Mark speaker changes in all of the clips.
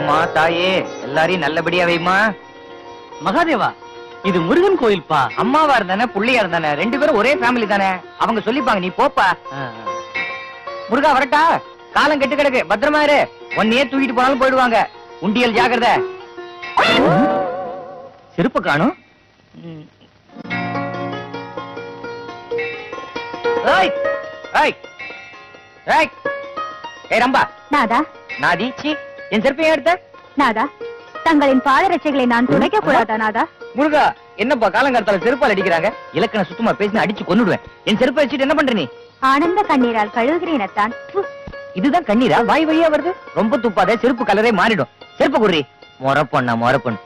Speaker 1: அம்மா தாயே எல்லாரையும் நல்லபடியா வைமா.
Speaker 2: மகாதேவா, இது முருகன் கோயில்பா.
Speaker 1: அம்மாவா இருந்தானே புள்ளியா இருந்தானே ரெண்டு பேரும் ஒரே ஃபேமிலி தானே, அவங்க சொல்லிப்பாங்க, நீ போப்பா. முருகா வரட்டா? காலம் கெட்டு கிடக்கு, பத்திரமா இரு. ஒன்னையே தூக்கிட்டு போனாலும் போயிடுவாங்க. உண்டியல் ஜாக்கிரத. செருப்பு காணும். ரம்பா
Speaker 3: நாதா,
Speaker 1: நாதி என் செருப்பையும் எடுத்த
Speaker 3: நாதா, தங்களின் பாதரட்சைகளை நான் துடைக்க கூடாதா நாதா?
Speaker 1: முருகா, என்னப்பா காலங்காலத்தால செருப்பால் அடிக்கிறாங்க? இலக்கண சுத்தமா பேசி அடிச்சு கொன்னுடுவேன். என் செருப்பை வச்சுட்டு என்ன பண்ற நீ?
Speaker 3: ஆனந்த கண்ணீரால் கழுவுகிறேன்.
Speaker 1: இதுதான் கண்ணீரா? வாய் வழியா வருது. ரொம்ப துப்பாத, செருப்பு கலரே மாறிடும். செருப்பு குடுறி. மொறப்பொண்ணா மொறப்பொண்ணு.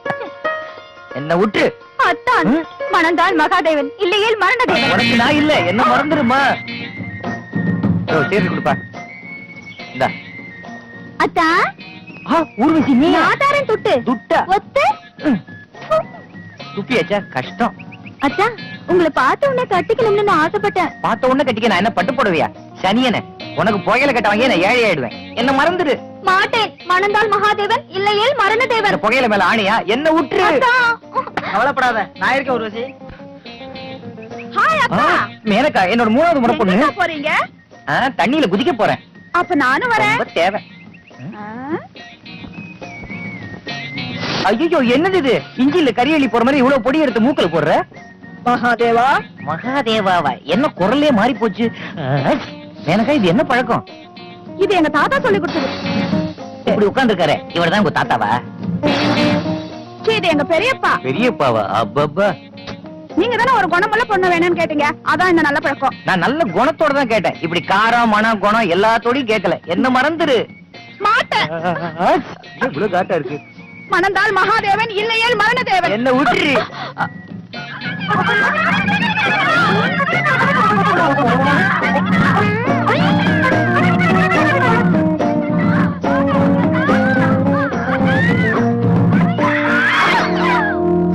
Speaker 1: என்ன விட்டு
Speaker 3: அத்தான் மணந்தால் மகாதேவன், இல்லையேல் மரணதேவன்.
Speaker 1: உனக்கு நான் இல்ல, என்ன மறந்துருமா? சேர்த்து கொடுப்பா. இந்தா.
Speaker 3: அத்தா,
Speaker 1: ஊர்வசி நீ
Speaker 3: ஆதாரம் துட்டு
Speaker 1: துட்டா
Speaker 3: ஒத்து
Speaker 1: துப்பியாச்சா? கஷ்டம்.
Speaker 3: அத்தா, உங்களை பார்த்த உடனே கட்டிக்கணும்னு நான் ஆசைப்பட்டேன்.
Speaker 1: பார்த்த உடனே கட்டிக்க நான் என்ன பட்டு போடுவியா? சனியன உனக்கு புகையில கட்ட வாங்கி நான் ஏழை ஆயிடுவேன். என்ன மறந்துடு.
Speaker 3: மாட்டேன். மணந்தால் மகாதேவன், இல்லையேல் மரணதேவன்.
Speaker 1: புகையில மேல ஆணியா? என்ன விட்டுரு.
Speaker 2: கவலைப்படாத, நான் இருக்க ஊர்வசி.
Speaker 3: ஹாய் அக்கா.
Speaker 1: மேனக்கா, என்னோட மூணாவது முறை பொண்ணு.
Speaker 3: எங்க போறீங்க?
Speaker 1: தண்ணியில குதிக்க போறேன்.
Speaker 3: அப்ப நானும் வரேன்.
Speaker 1: ரொம்ப தேவை. ஐயோ, என்னது இது? இஞ்சில கரியலி போற மாதிரி இவ்வளவு பொடி எடுத்து மூக்கல போடுற?
Speaker 2: மகாதேவா.
Speaker 1: மகாதேவாவா? என்ன குரலே மாறி போச்சு. மேனக்கா, இது என்ன பழக்கம்?
Speaker 3: இது எங்க தாத்தா சொல்லி கொடுத்தது.
Speaker 1: இப்படி உட்கார்ந்து இருக்காரு, இவர்தான் உங்க தாத்தாவா?
Speaker 3: இது எங்க பெரியப்பா.
Speaker 1: பெரியப்பாவா? அப்பப்பா,
Speaker 3: நீங்க தானே ஒரு குணமுள்ள பொண்ணு வேணும்னு கேட்டீங்க, அதான் இந்த நல்ல பழக்கம்.
Speaker 1: நான் நல்ல குணத்தோட தான் கேட்டேன். இப்படி காரம் மனம் குணம் எல்லாத்தோடையும் கேட்கல. என்ன மறந்துரு.
Speaker 3: மாட்டேன்.
Speaker 1: இவ்வளவு காட்டா இருக்கு.
Speaker 3: மணந்தால் மகாதேவன், இல்லையேல் மரணதேவன்.
Speaker 1: என்ன விட்டுரு.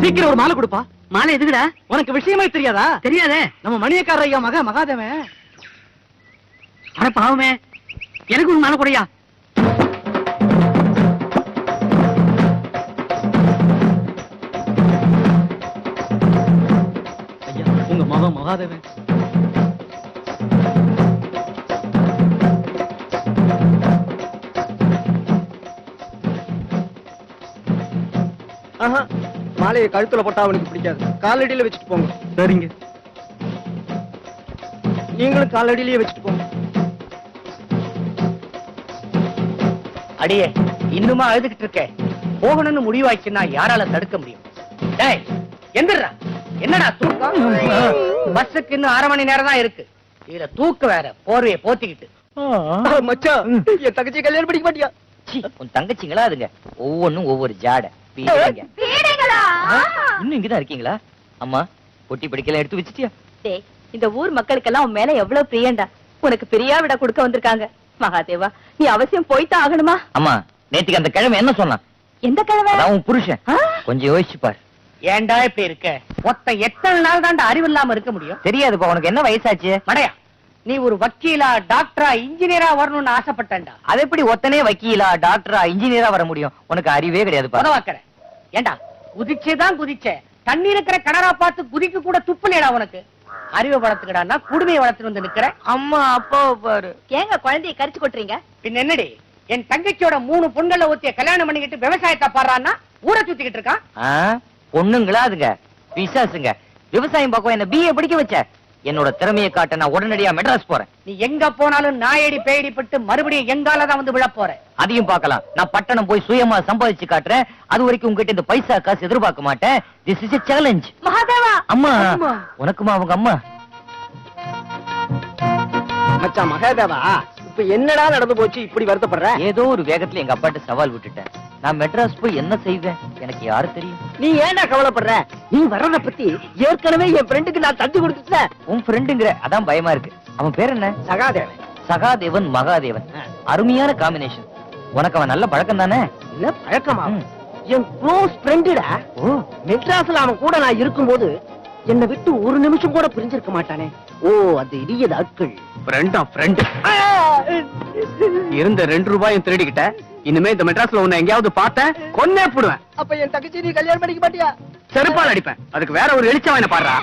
Speaker 2: சீக்கிரம் ஒரு மாலை கொடுப்பா. மாலை எதுக்குடா? உனக்கு விஷயமே தெரியாதா? தெரியாதே. நம்ம மணியக்கார ஐயா மக மகாதேவன். அட பாவமே, எனக்கு ஒரு மாலை கொடையா. ஐயா, உங்க மகன் மகாதேவன்.
Speaker 4: மாலையை கழுத்துல போட்டா அவனுக்கு பிடிக்காது. காலடியில வச்சுட்டு போங்க.
Speaker 2: சரிங்க.
Speaker 4: நீங்களும் காலடியிலேயே வச்சுட்டு போங்க.
Speaker 1: அடியே, இன்னுமா அழுதுகிட்டு இருக்க? போகணும்னு முடிவாச்சுன்னா யாரால தடுக்க முடியும்? டேய், எந்திரா. என்னடா தூக்கம்? பஸ்ஸுக்கு இன்னும் 1/2 மணி நேரம் தான் இருக்கு. இதுல தூக்க வேற, போர்வையை போத்திக்கிட்டு.
Speaker 4: மச்சான், என் தங்கச்சி கல்யாணம் பண்ணிக்க மாட்டியா?
Speaker 1: உன் தங்கச்சிங்களா அதுங்க? ஒவ்வொன்னும் ஒவ்வொரு ஜாட. இன்னும் இங்கதான் இருக்கீங்களா? அம்மா, பொட்டி படிக்கலாம் எடுத்து வச்சிட்டியா?
Speaker 3: டேய், இந்த ஊர் மக்களுக்கெல்லாம் உன் மேல எவ்வளவு பிரியண்டா. உனக்கு பிரியா விட கொடுக்க வந்திருக்காங்க. மகாதேவா, நீ அவசியம் போய்தான் ஆகணுமா?
Speaker 1: அம்மா, நேத்துக்கு அந்த கிழமை என்ன சொன்னான்?
Speaker 3: எந்த கிழமை?
Speaker 1: உன் புருஷன். கொஞ்சம் யோசிச்சு பாரு. ஏண்டா இப்படி இருக்க? மொத்தம் எத்தனை நாள் தான் அறிவு இல்லாம இருக்க முடியும்? தெரியாதுப்பா. உனக்கு என்ன வயசாச்சு? மடையா, நீ ஒரு வக்கீலா டாக்டரா இன்ஜினியரா வரணும்னு ஆசைப்பட்டா. அது எப்படி ஒத்தனே வக்கீலா டாக்டரா இன்ஜினியரா வர முடியும்? உனக்கு அறிவே கிடையாது. ஏண்டா, குதிச்சேதான் குதிச்ச. தண்ணி இருக்கிற கிணறா பார்த்து குதிக்க கூட துப்புலேடா உனக்கு. அறிவை வளர்த்துக்கடா, குடுமையை வளர்த்துட்டு வந்து நிக்கிற. அம்மா அப்பாவை பாரு.
Speaker 3: ஏங்க குழந்தைய கரிச்சு கொட்டுறீங்க?
Speaker 1: பின் என்னடி, என் தங்கச்சியோட 3 பொண்களை ஒத்திய கல்யாணம் பண்ணிக்கிட்டு விவசாயத்தை பாடுறான்னா ஊரை சுத்திக்கிட்டு இருக்கான். பொண்ணுங்களா அதுங்க? பிசாசுங்க. விவசாயம் பார்க்க என்ன பிஏ படிக்க வச்ச? என்னோட திறமையை காட்ட நான் உடனடியா மெட்ராஸ் போறேன். நீ எங்க போனாலும் நாயடி பேடி பட்டு மறுபடியும் எங்காலதான் வந்து விழ போறேன். அதையும் பார்க்கலாம். நான் பட்டணம் போய் சுயமா சம்பாதிச்சு காட்டுறேன். அது வரைக்கும் உங்ககிட்ட இந்த பைசா காசு எதிர்பார்க்க மாட்டேன். This is a challenge.
Speaker 3: Mahadeva.
Speaker 1: அம்மா, உனக்குமா அவங்க அம்மா?
Speaker 4: மச்சான் மகாதேவா, இப்ப என்னடா நடந்து போச்சு இப்படி வருத்தப்படுற?
Speaker 1: ஏதோ ஒரு வேகத்துல எங்க அப்பாட்ட சவால் விட்டுட்டேன். நான் மெட்ராஸ் போய் என்ன செய்வேன் எனக்கு யாரு தெரியும்?
Speaker 4: நீ ஏன்டா கவலைப்படுற? நீ வர்றத பத்தி ஏற்கனவே என் ஃப்ரெண்டுக்கு நான் தட்டி கொடுத்துட்டேன்.
Speaker 1: உன் ஃப்ரெண்டுங்கிற, அதான் பயமா இருக்கு. அவன் பேர் என்ன?
Speaker 4: சகாதேவன்.
Speaker 1: சகாதேவன் மகாதேவன், அருமையான காம்பினேஷன். உனக்கு அவன் நல்ல பழக்கம் தானே?
Speaker 4: இல்ல பழக்கமா? என் க்ளோஸ் ஃப்ரெண்டுடா. மெட்ராஸ்ல அவன் கூட நான் இருக்கும்போது என்னை விட்டு ஒரு நிமிஷம் கூட பிரிஞ்சிருக்க மாட்டானே. ஓ, அது இடிய ஆட்கள்.
Speaker 2: ஃப்ரெண்டா ஃப்ரெண்ட். இருந்த 2 ரூபாயும் திருடிக்கிட்ட. இனிமே இந்த மெட்ராஸ்ல உன்னை எங்கேயாவது பார்த்தேன் கொன்னே போடுவேன்.
Speaker 4: அப்ப என் தங்கச்சி நீ கல்யாணம் பண்ணிக்க மாட்டியா?
Speaker 2: செருப்பால் அடிப்பேன். அதுக்கு வேற ஒரு வெளிச்சம் பாடுறா.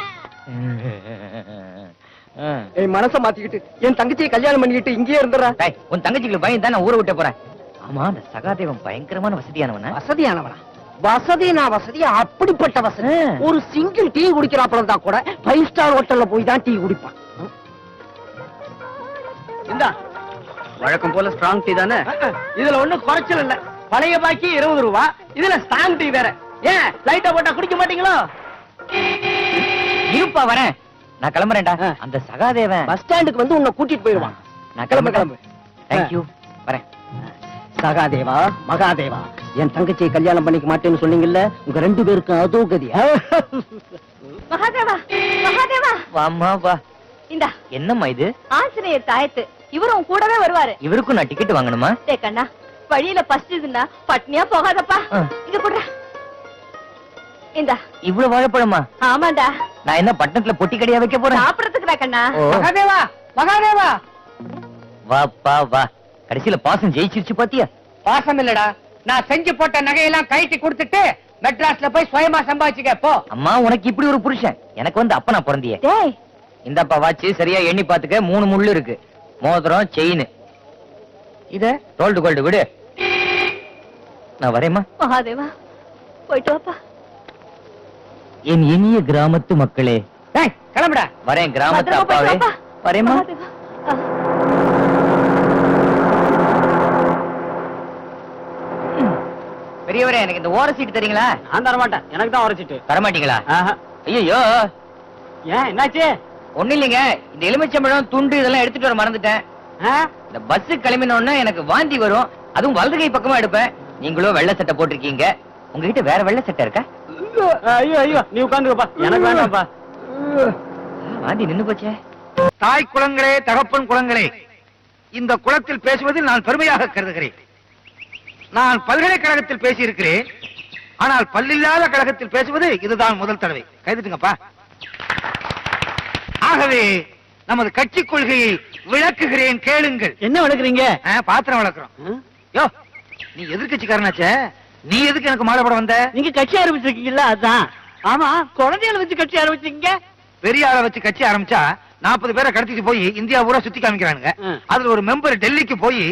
Speaker 4: என் மனச மாத்திக்கிட்டு என் தங்கச்சியை கல்யாணம் பண்ணிக்கிட்டு இங்கேயே இருந்துறா.
Speaker 1: உன் தங்கச்சிக்கு பையன் தான் நான் ஊரை விட்ட போறேன். ஆமா, அந்த சகாதேவன் பயங்கரமான வசதியானவனா?
Speaker 4: வசதியானவனா? வசதினா வசதி, அப்படிப்பட்ட வசதி. ஒரு சிங்கிள் டீ குடிக்கிறாப்புல இருந்தா கூட 5 ஸ்டார் ஹோட்டல்ல போய் தான் டீ குடிப்பான்.
Speaker 2: இந்தா வழக்கம் போல ஸ்ட்ராங் டீ தானே?
Speaker 4: இதுல ஒண்ணும் குறைச்சல் இல்ல. பழைய பாக்கி 20 ரூபா, இதுல ஸ்ட்ராங் டீ வேற. ஏன் லைட்டா போட்டா குடிக்க மாட்டீங்களோ?
Speaker 1: இருப்பா வரேன். நான் கிளம்புறேன்டா. அந்த சகாதேவன்
Speaker 4: பஸ் ஸ்டாண்டுக்கு வந்து உன்னை கூட்டிட்டு போயிடுவான்.
Speaker 1: நான் கிளம்பு. தேங்க்யூ, வரேன்.
Speaker 4: சகாதேவா, மகாதேவா, என் தங்கச்சியை கல்யாணம் பண்ணிக்க மாட்டேன்னு சொன்னீங்கல்ல, உங்க 2 பேருக்கும் அதோ கதி.
Speaker 3: மகாதேவா, மகாதேவா,
Speaker 1: வாம்மா வா.
Speaker 3: இந்தா
Speaker 1: என்னம்மா இது?
Speaker 3: ஆசிரியர் தாயத்து. இவரும் கூடவே வருவாரு.
Speaker 1: இவருக்கும் நான் டிக்கெட் வாங்கணுமா?
Speaker 3: டேய் கண்ணா, வழியில பஸ்ட் இதுன்னா பட்னியா போகாதப்பா. இங்க போடுற. இந்தா.
Speaker 1: இவ்வளவு வாழைப்பழமா?
Speaker 3: ஆமாண்டா.
Speaker 1: நான் என்ன பட்டணத்துல பொட்டி கடையா வைக்க போறேன்?
Speaker 3: சாப்பிடறதுக்குடா கண்ணா.
Speaker 4: மகாதேவா, மகாதேவா,
Speaker 1: வாப்பா வா. கடைசியில பாசம் ஜெயிச்சிருச்சு பாத்தியா?
Speaker 4: பாசம் இல்லடா, நான் செஞ்சு போட்ட நகையெல்லாம் கைட்டி கொடுத்துட்டு மெட்ராஸ்ல போய் சுயமா சம்பாதிச்சுக்க போ.
Speaker 1: அம்மா, உனக்கு இப்படி ஒரு புருஷன். எனக்கு வந்து அப்ப நான் பிறந்தியே.
Speaker 3: டேய்,
Speaker 1: இந்தப்பா வாட்சி, சரியா எண்ணி பாத்துக்க. 3 முள்ளு இருக்கு. மோதிரம், செயின். இத கோல்டு கோல்டு விடு. நான் வரேம்மா.
Speaker 3: மகாதேவா, போயிட்டு வாப்பா.
Speaker 1: என் இனிய கிராமத்து மக்களே.
Speaker 4: டேய் கிளம்புடா.
Speaker 1: வரேன் கிராமத்து
Speaker 3: பத்திரமா
Speaker 1: அப்பாவே.
Speaker 3: போயிட்டு வாப்பா.
Speaker 1: வரேம்மா.
Speaker 3: மகாதேவா.
Speaker 1: பெரியவரே, எனக்கு இந்த ஓர சீட்டு தரீங்களா?
Speaker 2: நான் தர மாட்டேன். எனக்கு தான் உரைச்சிட்டு.
Speaker 1: தரமாட்டீங்களா? ஐயோ,
Speaker 2: ஏன் என்னாச்சு?
Speaker 1: ஒண்ணு இல்லைங்க. இந்த எலுமிச்சம்பழம் துண்டு இதெல்லாம் எடுத்துட்டு வர மறந்துட்டேன். இந்த பஸ் கிளம்பினோன்னு எனக்கு வாந்தி வரும். அதுவும் வலது கை பக்கமா எடுப்பேன். நீங்களும் வெள்ளை சட்டை போட்டிருக்கீங்க. உங்ககிட்ட வேற வெள்ளை சட்டை இருக்கா?
Speaker 2: ஐயோ ஐயோ, நீ உட்காந்துக்கப்பா. எனக்கு வேண்டாம்ப்பா.
Speaker 1: வாந்தி நின்னு போச்சே.
Speaker 5: தாய் குளங்களே, தகப்பன் குளங்களே, இந்த குளத்தில் பேசுவதில் நான் பெருமையாக கருதுகிறேன். நான் பல்கலைக்கழகத்தில் பேசியிருக்கிறேன், ஆனால் பல்லில்லாத கழகத்தில் பேசுவது இதுதான் முதல் தடவை. கைதுட்டுங்கப்பா. ஆகவே நமது கட்சி கொள்கையை விளக்குகிறேன், கேளுங்கள்.
Speaker 2: என்ன வளர்க்குறீங்க?
Speaker 5: பாத்திரம் வளர்க்கிறோம். யோ, நீ எதிர்கட்சிக்காரனாச்சே, நீ எதுக்கு எனக்கு மாலை போட வந்த?
Speaker 2: நீங்க கட்சி ஆரம்பிச்சிருக்கீங்கல்ல, அதான். ஆமா, குழந்தைகளை வச்சு கட்சி ஆரம்பிச்சிருக்கீங்க.
Speaker 5: பெரிய ஆளை வச்சு கட்சி ஆரம்பிச்சா 40 பேரை கடத்திட்டு போய் இந்தியா பூரா சுத்தி காமிக்கிறானுங்க. அதுல ஒரு மெம்பர் டெல்லிக்கு போய்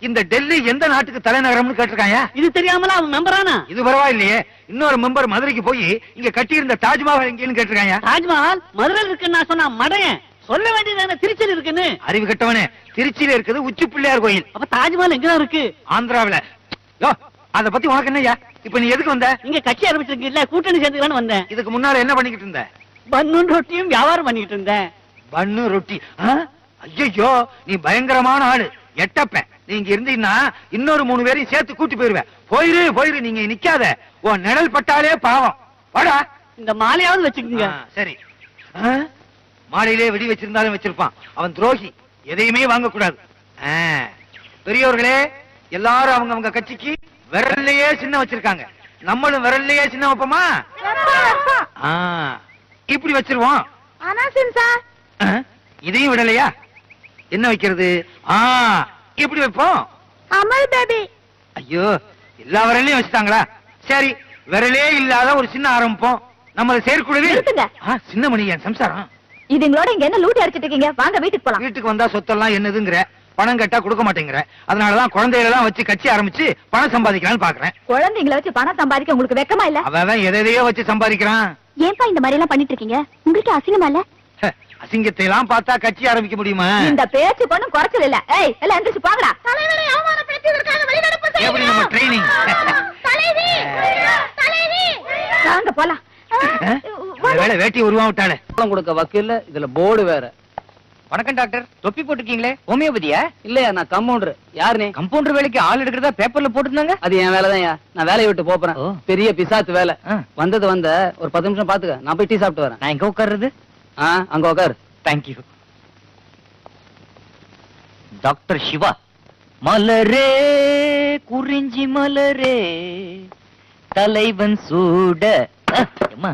Speaker 5: இந்த டெல்லி எந்த நாட்டுக்கு தலைநகரம்னு கேட்டிருக்காங்க.
Speaker 2: இது தெரியாமல அவன் மெம்பரானா?
Speaker 5: இது பரவாயில்லையே. இன்னொரு மெம்பர் மதுரைக்கு போய் இங்க கட்டி இருந்த தாஜ்மஹால் எங்கன்னு கேட்டிருக்காங்க.
Speaker 2: தாஜ்மஹால் மதுரையில் இருக்குன்னு நான் சொன்னா மடையன். சொல்ல வேண்டியது திருச்சியில் இருக்குன்னு.
Speaker 5: அறிவு கட்டவனே, திருச்சியில இருக்குது உச்சி பிள்ளையார் கோயில்.
Speaker 2: அப்ப தாஜ்மஹால் எங்கதான் இருக்கு?
Speaker 5: ஆந்திராவில. யோ, அத பத்தி உனக்கு என்னய்யா? இப்ப நீ எதுக்கு வந்த?
Speaker 2: இங்க கட்சி ஆரம்பிச்சிருக்கீங்கல்ல, கூட்டணி சேர்ந்துக்கலான்னு வந்தேன்.
Speaker 5: இதுக்கு முன்னால என்ன பண்ணிக்கிட்டு இருந்த?
Speaker 2: பன்னு ரொட்டியும் வியாபாரம் பண்ணிக்கிட்டு இருந்தேன்.
Speaker 5: பன்னு ரொட்டி? ஐயோ, நீ பயங்கரமான ஆளு. எட்டப்ப நீங்க இருந்தீங்கன்னா இன்னொரு 3 பேரையும் சேர்த்து கூட்டி போயிருவேன். போயிரு, நீங்க நிக்காத. உன் நிழல் பட்டாலே பாவம். வாடா.
Speaker 2: இந்த மாலையாவது வச்சுக்கோங்க.
Speaker 5: சரி. மாலையிலே வெடி வச்சிருந்தாலும் வச்சிருப்பான். அவன் துரோகி. எதையுமே வாங்க கூடாது. பெரியவர்களே, எல்லாரும் அவங்க கட்சிக்கு விரல்லையே சின்ன வச்சிருக்காங்க. நம்மளும் விரல்லையே சின்ன வைப்போமா? இப்படி வச்சிருவோம். இதையும் விடலையா? என்ன வைக்கிறது? இப்படி வைப்போம். ஐயோ, எல்லா விரலையும் வச்சுட்டாங்களா? சரி, விரலே இல்லாத ஒரு சின்ன ஆரம்பிப்போம். நம்ம செயற்குழுவே சின்ன மணி என் சம்சாரம்.
Speaker 3: இதுங்களோட இங்க என்ன லூட்டி அடிச்சிட்டு இருக்கீங்க? வாங்க வீட்டுக்கு போலாம்.
Speaker 5: வீட்டுக்கு வந்தா சொத்தெல்லாம் என்னதுங்கிற, பணம் கேட்டா கொடுக்க மாட்டேங்கிற. அதனாலதான் குழந்தைகளை எல்லாம் வச்சு கட்சி ஆரம்பிச்சு பணம் சம்பாதிக்கலாம்னு பாக்குறேன்.
Speaker 3: குழந்தைங்களை வச்சு பணம் சம்பாதிக்க உங்களுக்கு வெக்கமா இல்ல?
Speaker 5: அவன் எதையோ வச்சு சம்பாதிக்கிறான்.
Speaker 3: ஏன்பா இந்த மாதிரி எல்லாம் பண்ணிட்டு இருக்கீங்க? உங்களுக்கு அசிங்கமா இல்ல?
Speaker 5: அசிங்கத்தை எல்லாம் பார்த்தா கட்சி ஆரம்பிக்க முடியுமா?
Speaker 3: இந்த பேச்சு பொண்ணும் குறைச்சல் இல்ல. ஏய், எல்லாம் எந்திரிச்சு போங்கடா. தலைவரை அவமானப்படுத்தியதற்காக வெளிநடப்பு செய்யுங்க.
Speaker 5: எப்படி நம்ம ட்ரைனிங்?
Speaker 3: தலைவி, தலைவி, வாங்க போலாம்.
Speaker 5: வேலை வேட்டி உருவா விட்டாளே.
Speaker 2: கொடுக்க வக்கீல்ல, இதுல போர்டு வேற.
Speaker 1: வணக்கம் டாக்டர். தொப்பி போட்டுருக்கீங்களே, ஹோமியோபதியா?
Speaker 2: இல்லையா, நான் கம்பவுண்டர். யாரு நீ?
Speaker 1: கம்பவுண்டர் வேலைக்கு ஆள் எடுக்கிறதா பேப்பர்ல போட்டுருந்தாங்க.
Speaker 2: அது என் வேலைதான். நான் வேலையை விட்டு போறேன். பெரிய பிசாத்து வேலை. வந்தது ஒரு 10 நிமிஷம் பாத்துக்க. நான் போய் டீ சாப்பிட்டு வரேன்.
Speaker 1: நான் எங்க உட்கார்றது?
Speaker 2: அங்க உட்காரு.
Speaker 1: தேங்க்யூ. டாக்டர் சிவா. மலரே, குறிஞ்சி மலரே, தலைவன் சூட. அம்மா.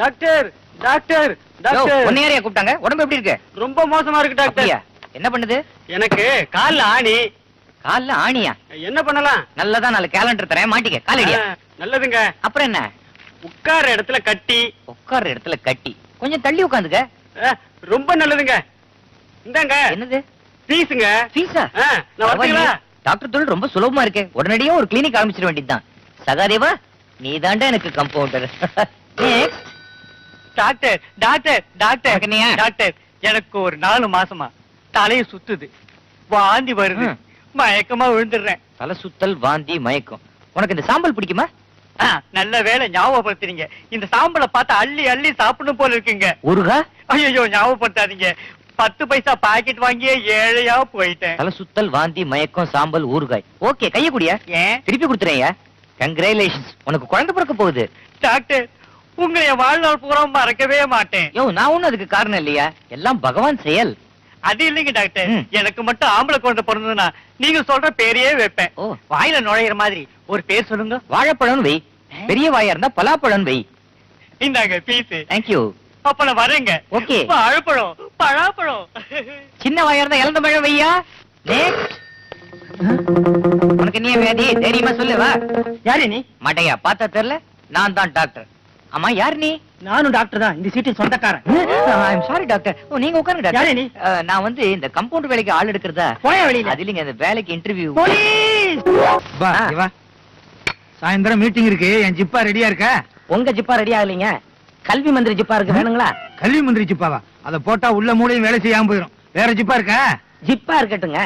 Speaker 2: டாக்டர் டாக்டர் டாக்டர்
Speaker 1: ஒன்னு யாரையா கூப்பிட்டாங்க? உடம்பு எப்படி இருக்கு?
Speaker 2: ரொம்ப மோசமா இருக்கு டாக்டர்.
Speaker 1: அப்படியா? என்ன பண்ணுது?
Speaker 2: எனக்கு கால்ல ஆணி.
Speaker 1: கால்ல ஆணியா?
Speaker 2: என்ன பண்ணலாம்?
Speaker 1: நல்லதா 4 கேலண்டர் தரேன், மாட்டிக்க. காலடியா?
Speaker 2: நல்லதுங்க.
Speaker 1: அப்புறம் என்ன?
Speaker 2: உட்கார இடத்துல கட்டி.
Speaker 1: உட்கார்ற இடத்துல கட்டி. கொஞ்சம் தள்ளி உட்காந்துக்க.
Speaker 2: ரொம்ப நல்லதுங்க. இந்தாங்க.
Speaker 1: என்னது?
Speaker 2: ஃபீஸ்ங்க.
Speaker 1: ஃபீஸா?
Speaker 2: நான் வரீங்களா?
Speaker 1: டாக்டர் தொழில் ரொம்ப சுலபமா இருக்கு. உடனடியா ஒரு கிளினிக் ஆரம்பிச்சிட வேண்டியதுதான். சகாதேவா, நீ தாண்டா எனக்கு கம்பவுண்டர்.
Speaker 2: டாக்டர் டாக்டர் டாக்டர்
Speaker 1: என்னையா?
Speaker 2: டாக்டர், எனக்கு ஒரு 4 மாசமா தலையை சுத்துது, வாந்தி வருது, மயக்கமா விழுந்துடுறேன்.
Speaker 1: தலை சுத்தல், வாந்தி, மயக்கம். உனக்கு இந்த சாம்பல் பிடிக்குமா?
Speaker 2: நல்ல வேளை ஞாபகப்படுத்துறீங்க. இந்த சாம்பலை பார்த்து அள்ளி அள்ளி சாப்பிடணும் போல இருக்குங்க.
Speaker 1: ஊருகா?
Speaker 2: ஐயோ ஞாபகப்படுத்தாதீங்க. 10 பைசா பாக்கெட் வாங்கியே ஏழையா போயிட்டேன்.
Speaker 1: தலை சுத்தல், வாந்தி, மயக்கம், சாம்பல், ஊறுகாய். ஓகே, கைய குடியா.
Speaker 2: ஏன்
Speaker 1: திருப்பி கொடுத்துறேன்யா. கங்க்ராச்சுலேஷன்ஸ், உனக்கு குழந்தை பிறக்க போகுது.
Speaker 2: டாக்டர், உங்களை என் வாழ்நாள் பூரா மறக்கவே மாட்டேன்.
Speaker 1: யோ, நான் ஒண்ணும் அதுக்கு காரணம் இல்லையா, எல்லாம் பகவான் செயல்.
Speaker 2: அது இல்லைங்க டாக்டர்,
Speaker 1: ம்.
Speaker 2: எனக்கு மட்டும் ஆம்பளை குழந்தை பிறந்ததுன்னா நீங்க சொல்ற பேரையே வைப்பேன்.
Speaker 1: ஓ.
Speaker 2: வாயில நுழையிற மாதிரி ஒரு பேர் சொல்லுங்க.
Speaker 1: வாழைப்பழம் வை. பெரிய வாயா இருந்தா பலாப்பழம் வை.
Speaker 2: இந்தாங்க பீஸ்.
Speaker 1: தேங்க்யூ.
Speaker 2: அப்ப நான் வரேங்க.
Speaker 1: ஓகே.
Speaker 2: வாழைப்பழம், பழாப்பழம்.
Speaker 1: சின்ன வாயா இருந்தா இளந்த பழம் வையா. நெக்ஸ்ட். உனக்கு என்ன வியாதி தெரியுமா? சொல்லு. வா.
Speaker 2: யாரு நீ?
Speaker 1: மாட்டையா, பார்த்தா தெரியல? நான் தான் டாக்டர். ஆமா, யார் நீ?
Speaker 2: நானும் டாக்டர் தான், இந்த சீட்டின் சொந்தக்காரன்.
Speaker 1: I'm sorry doctor. ஓ, நீங்க உட்காருங்க
Speaker 2: யாரு
Speaker 1: டாக்டர்.
Speaker 2: நீ?
Speaker 1: நான் வந்து இந்த கம்பவுண்ட் வேலைக்கு ஆள் எடுக்கிறதா.
Speaker 2: போயா வெளியில.
Speaker 1: அது இல்லைங்க, இந்த வேலைக்கு இன்டர்வியூ.
Speaker 2: போலீஸ்.
Speaker 5: வா, இங்க வா. சாயந்தரம் மீட்டிங் இருக்கு. என் ஜிப்பா ரெடியா இருக்கா?
Speaker 4: உங்க ஜிப்பா ரெடி ஆகலீங்க, கல்வி மந்திரி ஜிப்பா இருக்கு, வேணுங்களா?
Speaker 5: கல்வி மந்திரி ஜிப்பாவா? அத போட்டா உள்ள மூளையும் வேலை செய்யாம போயிடும். வேற ஜிப்பா இருக்கா?
Speaker 4: ஜிப்பா இருக்கட்டுங்க.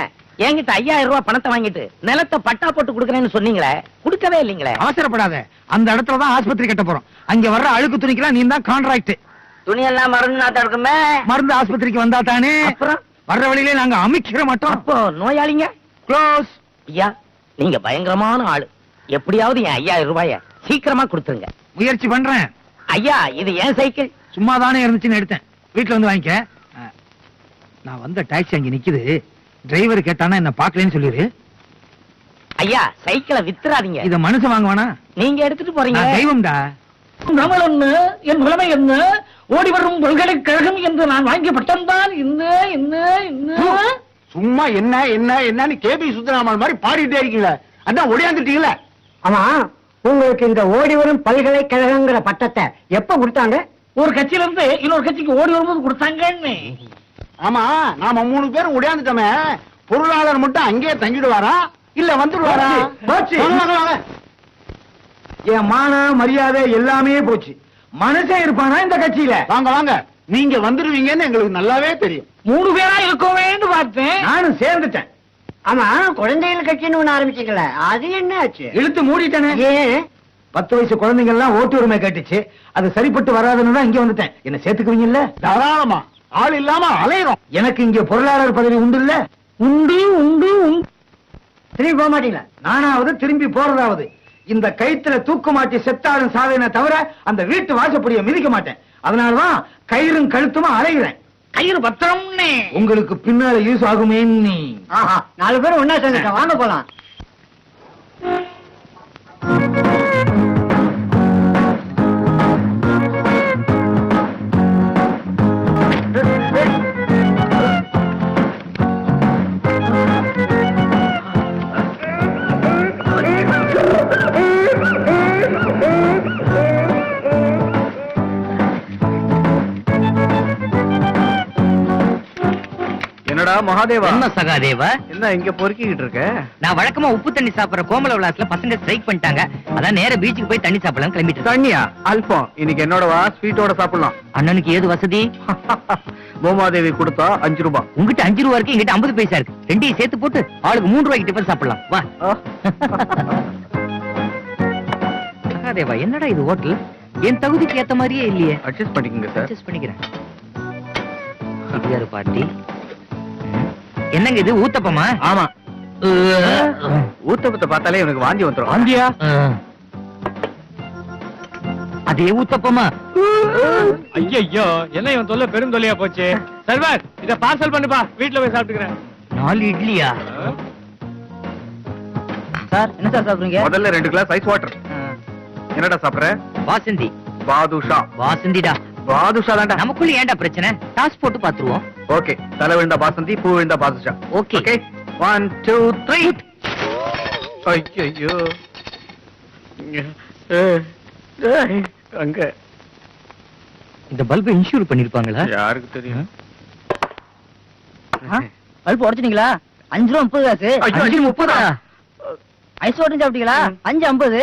Speaker 4: என்கிட்ட 5000 ரூபாய் பணத்தை வாங்கிட்டு நிலத்தை பட்டா போட்டு கொடுக்கறேன்னு சொன்னீங்களே, கொடுக்கவே இல்லீங்களே.
Speaker 5: அவசரப்படாத. அந்த இடத்துல தான் ஆஸ்பத்திரி கட்ட போறோம். அங்க வர்ற அழுக்கு துணிக்கெல்லாம் நீ தான் கான்ட்ராக்ட்.
Speaker 4: துணியெல்லாம் மருந்து நாத்தம் இருக்குமே.
Speaker 5: மருந்து ஆஸ்பத்திரிக்கு வந்தா தானே.
Speaker 4: அப்புறம்
Speaker 5: வர்ற வழியிலே நாங்க அமைக்கிற மாட்டோம்.
Speaker 4: அப்போ நோயாளிங்க
Speaker 5: க்ளோஸ்.
Speaker 4: ஐயா, நீங்க பயங்கரமான ஆளு. எப்படியாவது என் 5000 ரூபாய சீக்கிரமா கொடுத்துருங்க.
Speaker 5: முயற்சி பண்றேன்.
Speaker 4: ஐயா, இது ஏன் சைக்கிள்.
Speaker 5: சும்மா தானே இருந்துச்சுன்னு எடுத்தேன். வீட்டுல வந்து வாங்கிக்க. நான் வந்த டாக்ஸி அங்க நிக்குது. டிரைவர் கேட்டானா என்ன பாக்கலன்னு சொல்லிரு.
Speaker 4: ஐயா, சைக்கிளை வித்துறாதீங்க.
Speaker 5: இத மனுஷன் வாங்குவானா?
Speaker 4: நீங்க எடுத்துட்டு போறீங்க.
Speaker 5: நான் தெய்வம்டா.
Speaker 2: நம்மள் என்ன, என் நிலைமை என்ன, ஓடி வரும் பல்கலைக்கழகம் என்று நான் வாங்கிய பட்டம் தான் என்ன என்ன என்ன.
Speaker 6: சும்மா என்ன என்ன என்னன்னு கேபி சுந்தராமன் மாதிரி பாடிட்டே இருக்கீங்களே, அதான் ஒடியாந்துட்டீங்களே.
Speaker 4: ஆமா, உங்களுக்கு இந்த ஓடி வரும் பல்கலைக்கழகங்கிற பட்டத்தை எப்ப கொடுத்தாங்க?
Speaker 2: ஒரு கட்சியில இருந்து இன்னொரு கட்சிக்கு ஓடி வரும்போது கொடுத்தாங்கன்னு.
Speaker 6: ஆமா, நாம 3 பேரும் ஒடியாந்துட்டோமே, பொருளாளர் மட்டும் அங்கேயே தங்கிடுவாரா இல்ல வந்துடுவாரா?
Speaker 5: போச்சு.
Speaker 6: வாங்க, வாங்க, வாங்க.
Speaker 5: என் மான மரியாதை எல்லாமே போச்சு. மனுஷன் இருப்பானா இந்த கட்சியில?
Speaker 6: வாங்க வாங்க, நீங்க வந்துடுவீங்கன்னு எங்களுக்கு நல்லாவே தெரியும்.
Speaker 2: 3 பேரா இருக்கவேன்னு பார்த்தேன்.
Speaker 5: நானும் சேர்ந்துட்டேன்.
Speaker 4: ஆமா, குழந்தைகள் கட்சின்னு ஒண்ணு ஆரம்பிச்சீங்களே, அது என்ன ஆச்சு?
Speaker 5: இழுத்து மூடிட்டேனே.
Speaker 4: ஏன்?
Speaker 5: 10 வயசு குழந்தைங்க எல்லாம் ஓட்டு உரிமை கேட்டுச்சு. அது சரிப்பட்டு வராதுன்னு தான் இங்க வந்துட்டேன். என்ன சேர்த்துக்குவீங்கல்ல?
Speaker 6: தாராளமா. ஆள் இல்லாம அலையிறோம்.
Speaker 5: எனக்கு இங்க பொருளாளர் பதவி உண்டு இல்ல?
Speaker 2: உண்டு உண்டு உண்டு.
Speaker 5: திரும்பி போக மாட்டீங்களா? நானாவது திரும்பி போறதாவது. இந்த கயித்துல தூக்கு மாட்டி செத்தாலும் சாவேனே தவிர அந்த வீட்டு வாசப்படியை மிதிக்க மாட்டேன். அதனாலதான் கயிறும் கழுத்துமா அலைகிறேன்.
Speaker 2: கயிறு பத்திரம்னே.
Speaker 5: உங்களுக்கு பின்னால யூஸ் ஆகுமே.
Speaker 4: ஆஹா, 4 பேரும் ஒன்னா சேர்ந்துட்டோம், வாங்க போலாம்.
Speaker 6: என்னடா மகாதேவா?
Speaker 1: என்ன சகாதேவா?
Speaker 6: என்ன இங்க பொறுக்கிட்டு இருக்க?
Speaker 1: நான் வழக்கமா உப்பு தண்ணி சாப்பிடுற கோமல விளாஸ்ல பசங்க ஸ்ட்ரைக் பண்ணிட்டாங்க. அதான் நேரா பீச்சுக்கு போய் தண்ணி சாப்பிடலாம் கிளம்பிட்டு இருக்கேன்.
Speaker 6: தண்ணியா? அல்பம். இன்னைக்கு என்னோட வா, ஸ்வீட்டோட சாப்பிடலாம்.
Speaker 1: அண்ணனுக்கு ஏது வசதி?
Speaker 6: பூமாதேவி கொடுத்தா 5 ரூபாய்.
Speaker 1: உங்ககிட்ட 5 ரூபா இருக்கு, எங்கிட்ட 50 பைசா இருக்கு. ரெண்டையும் சேர்த்து போட்டு ஆளுக்கு 3 ரூபாய்க்கு டிஃபன் சாப்பிடலாம். வா. சகாதேவா, என்னடா இது ஹோட்டல்? என் தகுதிக்கு ஏத்த மாதிரியே இல்லையே.
Speaker 6: அட்ஜஸ்ட் பண்ணிக்கங்க சார்.
Speaker 1: அட்ஜஸ்ட் பண்ணிக்கிறேன். இது பாட்டி. என்னங்க இது, ஊத்தப்பமா?
Speaker 6: ஆமா. ஊத்தப்பத்தை பார்த்தாலே எனக்கு வாந்தி வந்துரும்.
Speaker 5: வாந்தியா?
Speaker 1: அதே ஊத்தப்பமா?
Speaker 2: ஐயோ, என்ன இவன் தொல்லை பெரும் தொல்லையா போச்சு. சர்வர், இத பார்சல் பண்ணுப்பா, வீட்டுல போய் சாப்பிட்டுக்கிறேன்.
Speaker 1: 4 இட்லியா? சார், என்ன சார் சாப்பிடுறீங்க?
Speaker 6: முதல்ல 2 கிளாஸ் ஐஸ் வாட்டர். என்னடா சாப்பிடுற?
Speaker 1: வாசந்தி.
Speaker 6: பாதுஷா.
Speaker 1: வாசந்திடா.
Speaker 6: பாதுஷா தான்டா.
Speaker 1: நமக்குள்ள ஏன்டா பிரச்சனை? டாஸ் போட்டு பாத்துருவோம்.
Speaker 6: ஓகே, தலை விழுந்த பாசந்தி, பூ விழுந்த பாதுஷா.
Speaker 1: ஓகே.
Speaker 6: ஓகே, 1 2 3. ஐயோ, அங்க
Speaker 1: இந்த பல்பை இன்சூர் பண்ணிருப்பாங்களா?
Speaker 6: யாருக்கு தெரியும்?
Speaker 2: பல்ப் உடைச்சிட்டீங்களா? 5 ரூபா 30 காசு.
Speaker 1: 5.30.
Speaker 2: ஐஸ் வாட்டர் சாப்பிட்டீங்களா? 5.50.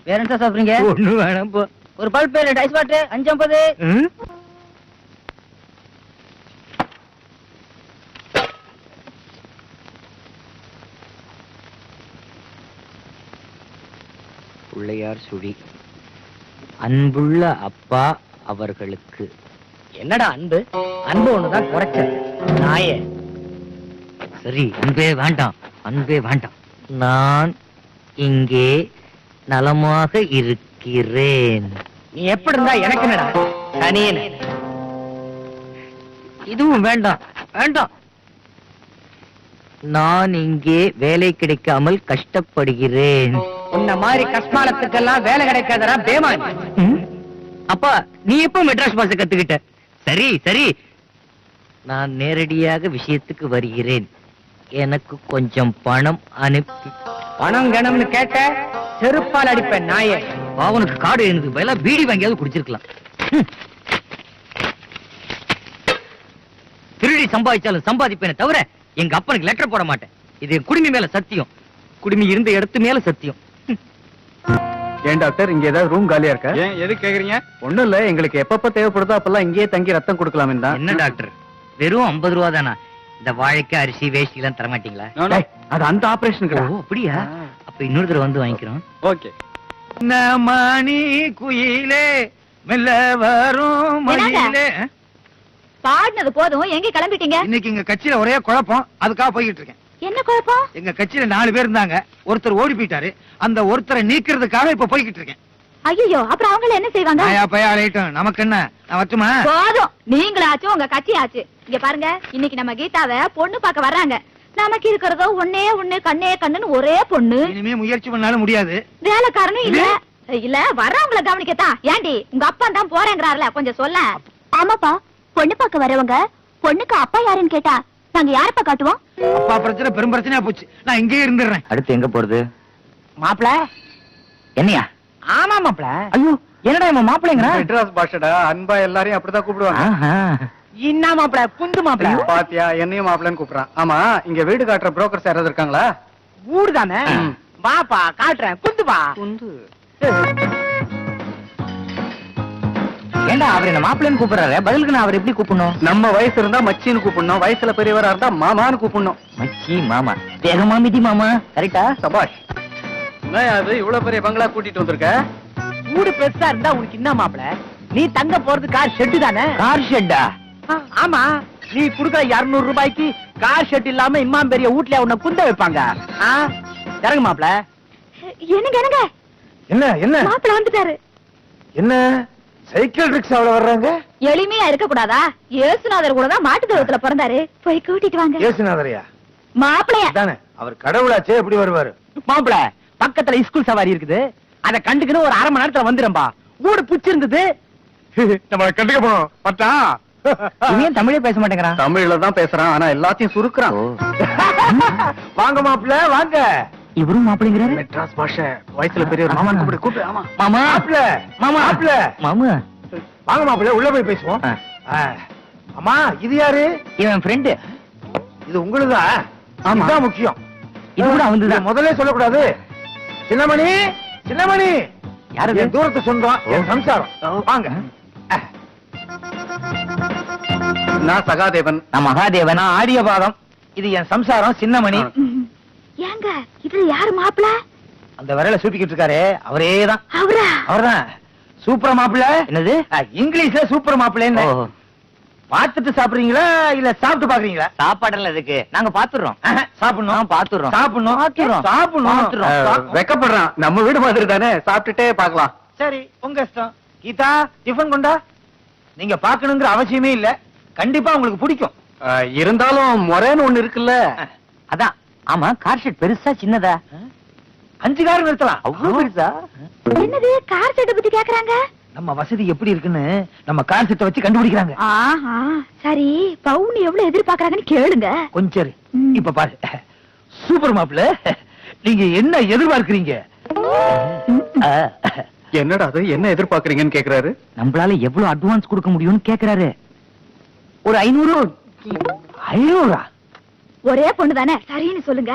Speaker 2: வேற என்ன சாப்பிடுறீங்க?
Speaker 1: ஒண்ணு வேணாம் போ.
Speaker 2: ஒரு பல்ப் 2 ஐஸ் வாட்டர் 5.50.
Speaker 1: பிள்ளையார் சுழி. அன்புள்ள அப்பா அவர்களுக்கு.
Speaker 2: என்னடா அன்பு? அன்பு ஒண்ணுதான் குறைச்சது. நாயே.
Speaker 1: சரி, அன்பே வேண்டாம், அன்பே வேண்டாம். நான் இங்கே நலமாக இருக்கிறேன்.
Speaker 2: நீ எப்படி இருந்தா எனக்கு என்னடா? சனியனே.
Speaker 1: இதுவும் வேண்டாம், வேண்டாம். நான் இங்கே வேலை கிடைக்காமல் கஷ்டப்படுகிறேன்.
Speaker 2: உன்ன மாதிரி கஷ்மாலத்துக்கெல்லாம் வேலை கிடைக்காதடா பேமானி.
Speaker 1: அப்பா, நீ எப்போ மெட்ராஸ் பாஷை கத்துக்கிட்ட? சரி சரி, நான் நேரடியாக விஷயத்துக்கு வருகிறேன். எனக்கு கொஞ்சம் பணம் அனுப்பி.
Speaker 2: பணம் கணம்னு கேட்ட செருப்பால் அடிப்பேன் நாயே.
Speaker 1: அவனுக்கு காடு எழுந்தது பதிலா பீடி வாங்கியாவது குடிச்சிருக்கலாம். திருடி சம்பாதிச்சாலும் சம்பாதிப்பேனே தவிர எங்க அப்பனுக்கு லெட்டர் போட மாட்டேன். இது என் குடுமி மேல சத்தியம். குடுமி இருந்த இடத்து மேல சத்தியம்.
Speaker 6: ஏன் டாக்டர், இங்க ஏதாவது ரூம் காலியா இருக்கா? ஏன், எது கேக்குறீங்க? ஒண்ணும் இல்ல, எங்களுக்கு எப்பப்ப தேவைப்படுதோ அப்பெல்லாம் இங்கேயே தங்கி ரத்தம் கொடுக்கலாமே தான்.
Speaker 1: என்ன டாக்டர், வெறும் 50 ரூபா தானா? இந்த வாழைக்காய், அரிசி, வேஷ்டி எல்லாம் தர மாட்டீங்களா?
Speaker 6: அது அந்த ஆபரேஷனுக்கு.
Speaker 1: ஓ, அப்படியா? அப்ப இன்னொரு தடவை வந்து வாங்கிக்கிறோம்.
Speaker 6: ஓகே.
Speaker 5: மணி குயிலே மெல்ல வரும் மணியிலே.
Speaker 3: பாடினது போதும், எங்க கிளம்பிட்டீங்க?
Speaker 5: இன்னைக்கு எங்க கட்சியில ஒரே குழப்பம், அதுக்காக போய்கிட்டு இருக்கேன்.
Speaker 3: என்ன குழப்பம்?
Speaker 5: எங்க கட்சியில 4 பேர் இருந்தாங்க, ஒருத்தர் ஓடி போயிட்டாரு. அந்த ஒருத்தரை நீக்கிறதுக்காக இப்ப போய்கிட்டு இருக்கேன்.
Speaker 3: ஐயோ, அப்புறம் அவங்கள என்ன செய்வாங்க?
Speaker 5: ஆயா பையா அலையட்டும், நமக்கு என்ன? நான் வரட்டுமா?
Speaker 3: போதும், நீங்களாச்சும் உங்க கட்சியாச்சு. இங்க பாருங்க, இன்னைக்கு நம்ம கீதாவை பொண்ணு பார்க்க வர்றாங்க. நமக்கு இருக்கிறதோ ஒண்ணே ஒண்ணு, கண்ணே கண்ணுன்னு ஒரே பொண்ணு.
Speaker 5: இனிமே முயற்சி பண்ணாலும் முடியாது.
Speaker 3: வேலைக்காரனும் இல்ல. இல்ல, வர்றவங்கள கவனிக்கத்தான். ஏண்டி, உங்க அப்பா தான் போறேங்கிறாருல, கொஞ்சம் சொல்ல. ஆமாப்பா, பொண்ணு பார்க்க வரவங்க பொண்ணுக்கு அப்பா யாருன்னு கேட்டா நாங்க யாரப்பா காட்டுவோம்?
Speaker 5: அப்பா பிரச்சனை பெரும் பிரச்சனையா போச்சு. நான் இங்கேயே இருந்துடுறேன்.
Speaker 1: அடுத்து எங்க போறது?
Speaker 2: மாப்பிள.
Speaker 1: என்னையா?
Speaker 2: ஆமா மாப்பிள. ஐயோ, என்னடா இவன் மாப்பிளைங்கறா?
Speaker 6: மெட்ராஸ் பாஷடா, அன்பா எல்லாரையும் அப்படிதான் கூப்பிடுவாங்க.
Speaker 2: என்ன மாப்பிள? குந்து மாப்பிள.
Speaker 6: பாத்தியா, என்னையும் மாப்பிளன்னு கூப்பிடுறான். ஆமா, இங்க வீடு காட்டுற புரோக்கர்ஸ் யாராவது இருக்காங்களா?
Speaker 2: ஊடு தானே. வாப்பா காட்டுறேன். குந்து வா.
Speaker 6: குந்து.
Speaker 1: ஏண்டா அவர் என்ன மாப்பிள்ளைன்னு கூப்பிடுறாரு, பதிலுக்கு நான் அவர் எப்படி கூப்பிடணும்?
Speaker 6: நம்ம வயசு இருந்தா மச்சின்னு கூப்பிடணும், வயசுல பெரியவரா இருந்தா மாமான்னு கூப்பிடணும்.
Speaker 1: மச்சி மாமா, வேகமா மிதி மாமா. கரெக்டா?
Speaker 6: சபாஷ். என்ன அது இவ்வளவு பெரிய பங்களா கூட்டிட்டு வந்திருக்க?
Speaker 2: ஊடு பெருசா இருந்தா உனக்கு என்ன மாப்பிள? நீ தங்க போறது கார் ஷெட்டு தானே?
Speaker 1: கார் ஷெட்டா?
Speaker 2: ஆமா, நீ குடுக்குற 200 ரூபாய்க்கு கார் ஷெட் இல்லாம இம்மாம் பெரிய வீட்ல உன்னை குந்த வைப்பாங்க. இறங்கு மாப்பிள.
Speaker 3: என்னங்க என்னங்க,
Speaker 6: என்ன என்ன
Speaker 3: மாப்பிள்ள வந்துட்டாரு.
Speaker 6: என்ன சைக்கிள் ரிக்ஷாவுல வர்றாங்க?
Speaker 3: எளிமையா இருக்க கூடாதா? ஏசுநாதர் கூட தான் மாட்டு தொழுவத்துல பிறந்தாரு. போய் கூட்டிட்டு வாங்க.
Speaker 6: ஏசுநாதரையா?
Speaker 3: மாப்பிளைய
Speaker 6: தானே, அவர் கடவுளாச்சே, எப்படி வருவாரு?
Speaker 2: மாப்பிள, பக்கத்துல ஸ்கூல் சவாரி இருக்குது, அத கண்டுக்குன்னு ஒரு 1/2 மணி நேரத்துல வந்துடும்பா. ஊடு புடிச்சிருந்தது.
Speaker 6: நம்ம கண்டுக்க போனோம் பட்டா.
Speaker 1: இவன் தமிழே பேச மாட்டேங்கிறான்.
Speaker 6: தமிழ்ல தான் பேசுறான், ஆனா எல்லாத்தையும் சுருக்குறான். வாங்க மாப்பிள்ள, வாங்க.
Speaker 1: இவரும் மாப்பிள்ளைங்கிறாரு.
Speaker 6: மெட்ராஸ் பாஷை, வயசுல பெரியவர் மாமான்னு கூப்பிடு. கூப்பிடு. ஆமா
Speaker 1: மாமா.
Speaker 6: மாப்பிள்ள,
Speaker 1: மாமா.
Speaker 6: மாப்பிள்ள.
Speaker 1: மாமா.
Speaker 6: வாங்க மாப்பிள்ள, உள்ள போய் பேசுவோம். அம்மா, இது யாரு?
Speaker 1: இவன் ஃப்ரெண்டு.
Speaker 6: இது உங்களுதா?
Speaker 1: ஆமா.
Speaker 6: இதுதான் முக்கியம்.
Speaker 1: இது கூட அவன்துதான்.
Speaker 6: முதல்ல சொல்லக்கூடாது. சின்னமணி, சின்னமணி.
Speaker 1: யாரு?
Speaker 6: என் தூரத்து சொந்தம், என் சம்சாரம். வாங்க. நான் சகாதேவன்.
Speaker 1: நான் மகாதேவன்.
Speaker 6: நான் ஆரியபாதம். இது என் சம்சாரம் சின்னமணி.
Speaker 3: ஏங்க, இதுல யாரு மாப்பிள்ள?
Speaker 6: அந்த விரல சூப்பிக்கிட்டு இருக்காரு, அவரேதான்.
Speaker 3: அவரா?
Speaker 6: அவர்தான். சூப்பர் மாப்பிள்ள.
Speaker 1: என்னது?
Speaker 6: இங்கிலீஷ்ல சூப்பர் மாப்பிள்ளன்னு. பார்த்துட்டு சாப்பிடுறீங்களா இல்ல சாப்பிட்டு பாக்குறீங்களா?
Speaker 1: சாப்பாடுல இருக்கு, நாங்க பாத்துறோம்.
Speaker 6: சாப்பிடணும்.
Speaker 1: பாத்துறோம்.
Speaker 6: சாப்பிடணும்.
Speaker 1: பாத்துறோம்.
Speaker 6: சாப்பிடணும். வெக்கப்படுறான். நம்ம வீடு மாதிரி தானே, சாப்பிட்டுட்டே பாக்கலாம். சரி, உங்க இஷ்டம். கீதா, டிஃபன் கொண்டா. நீங்க பாக்கணுங்கிற அவசியமே இல்ல, கண்டிப்பா உங்களுக்கு பிடிக்கும். இருந்தாலும் முறைன்னு ஒண்ணு இருக்குல்ல.
Speaker 1: அதான். ஆமா, கார் ஷெட் பெருசா சின்னதா?
Speaker 6: 5 கார் நிறுத்தலாம்.
Speaker 1: அவ்வளவு பெருசா?
Speaker 3: என்னது கார் செட்டை பத்தி கேக்குறாங்க?
Speaker 5: நம்ம வசதி எப்படி இருக்குன்னு நம்ம கார் செட்டை வச்சு கண்டுபிடிக்கிறாங்க.
Speaker 3: ஆஹா சரி பவுன் எவ்வளவு எதிர்பார்க்கறாங்கன்னு கேளுங்க.
Speaker 5: கொஞ்சம் இரு.
Speaker 3: ம்.
Speaker 5: இப்ப பாரு, சூப்பர் மாப்பிள்ள, நீங்க என்ன எதிர்பார்க்கறீங்க?
Speaker 6: என்னடா அது, என்ன எதிர்பார்க்கறீங்கன்னு கேக்குறாரு.
Speaker 5: நம்மளால எவ்வளவு அட்வான்ஸ் கொடுக்க முடியும்னு கேக்குறாரு. ஒரு 500. 500?
Speaker 3: ஒரே பொண்ணு தானே, சரின்னு சொல்லுங்க.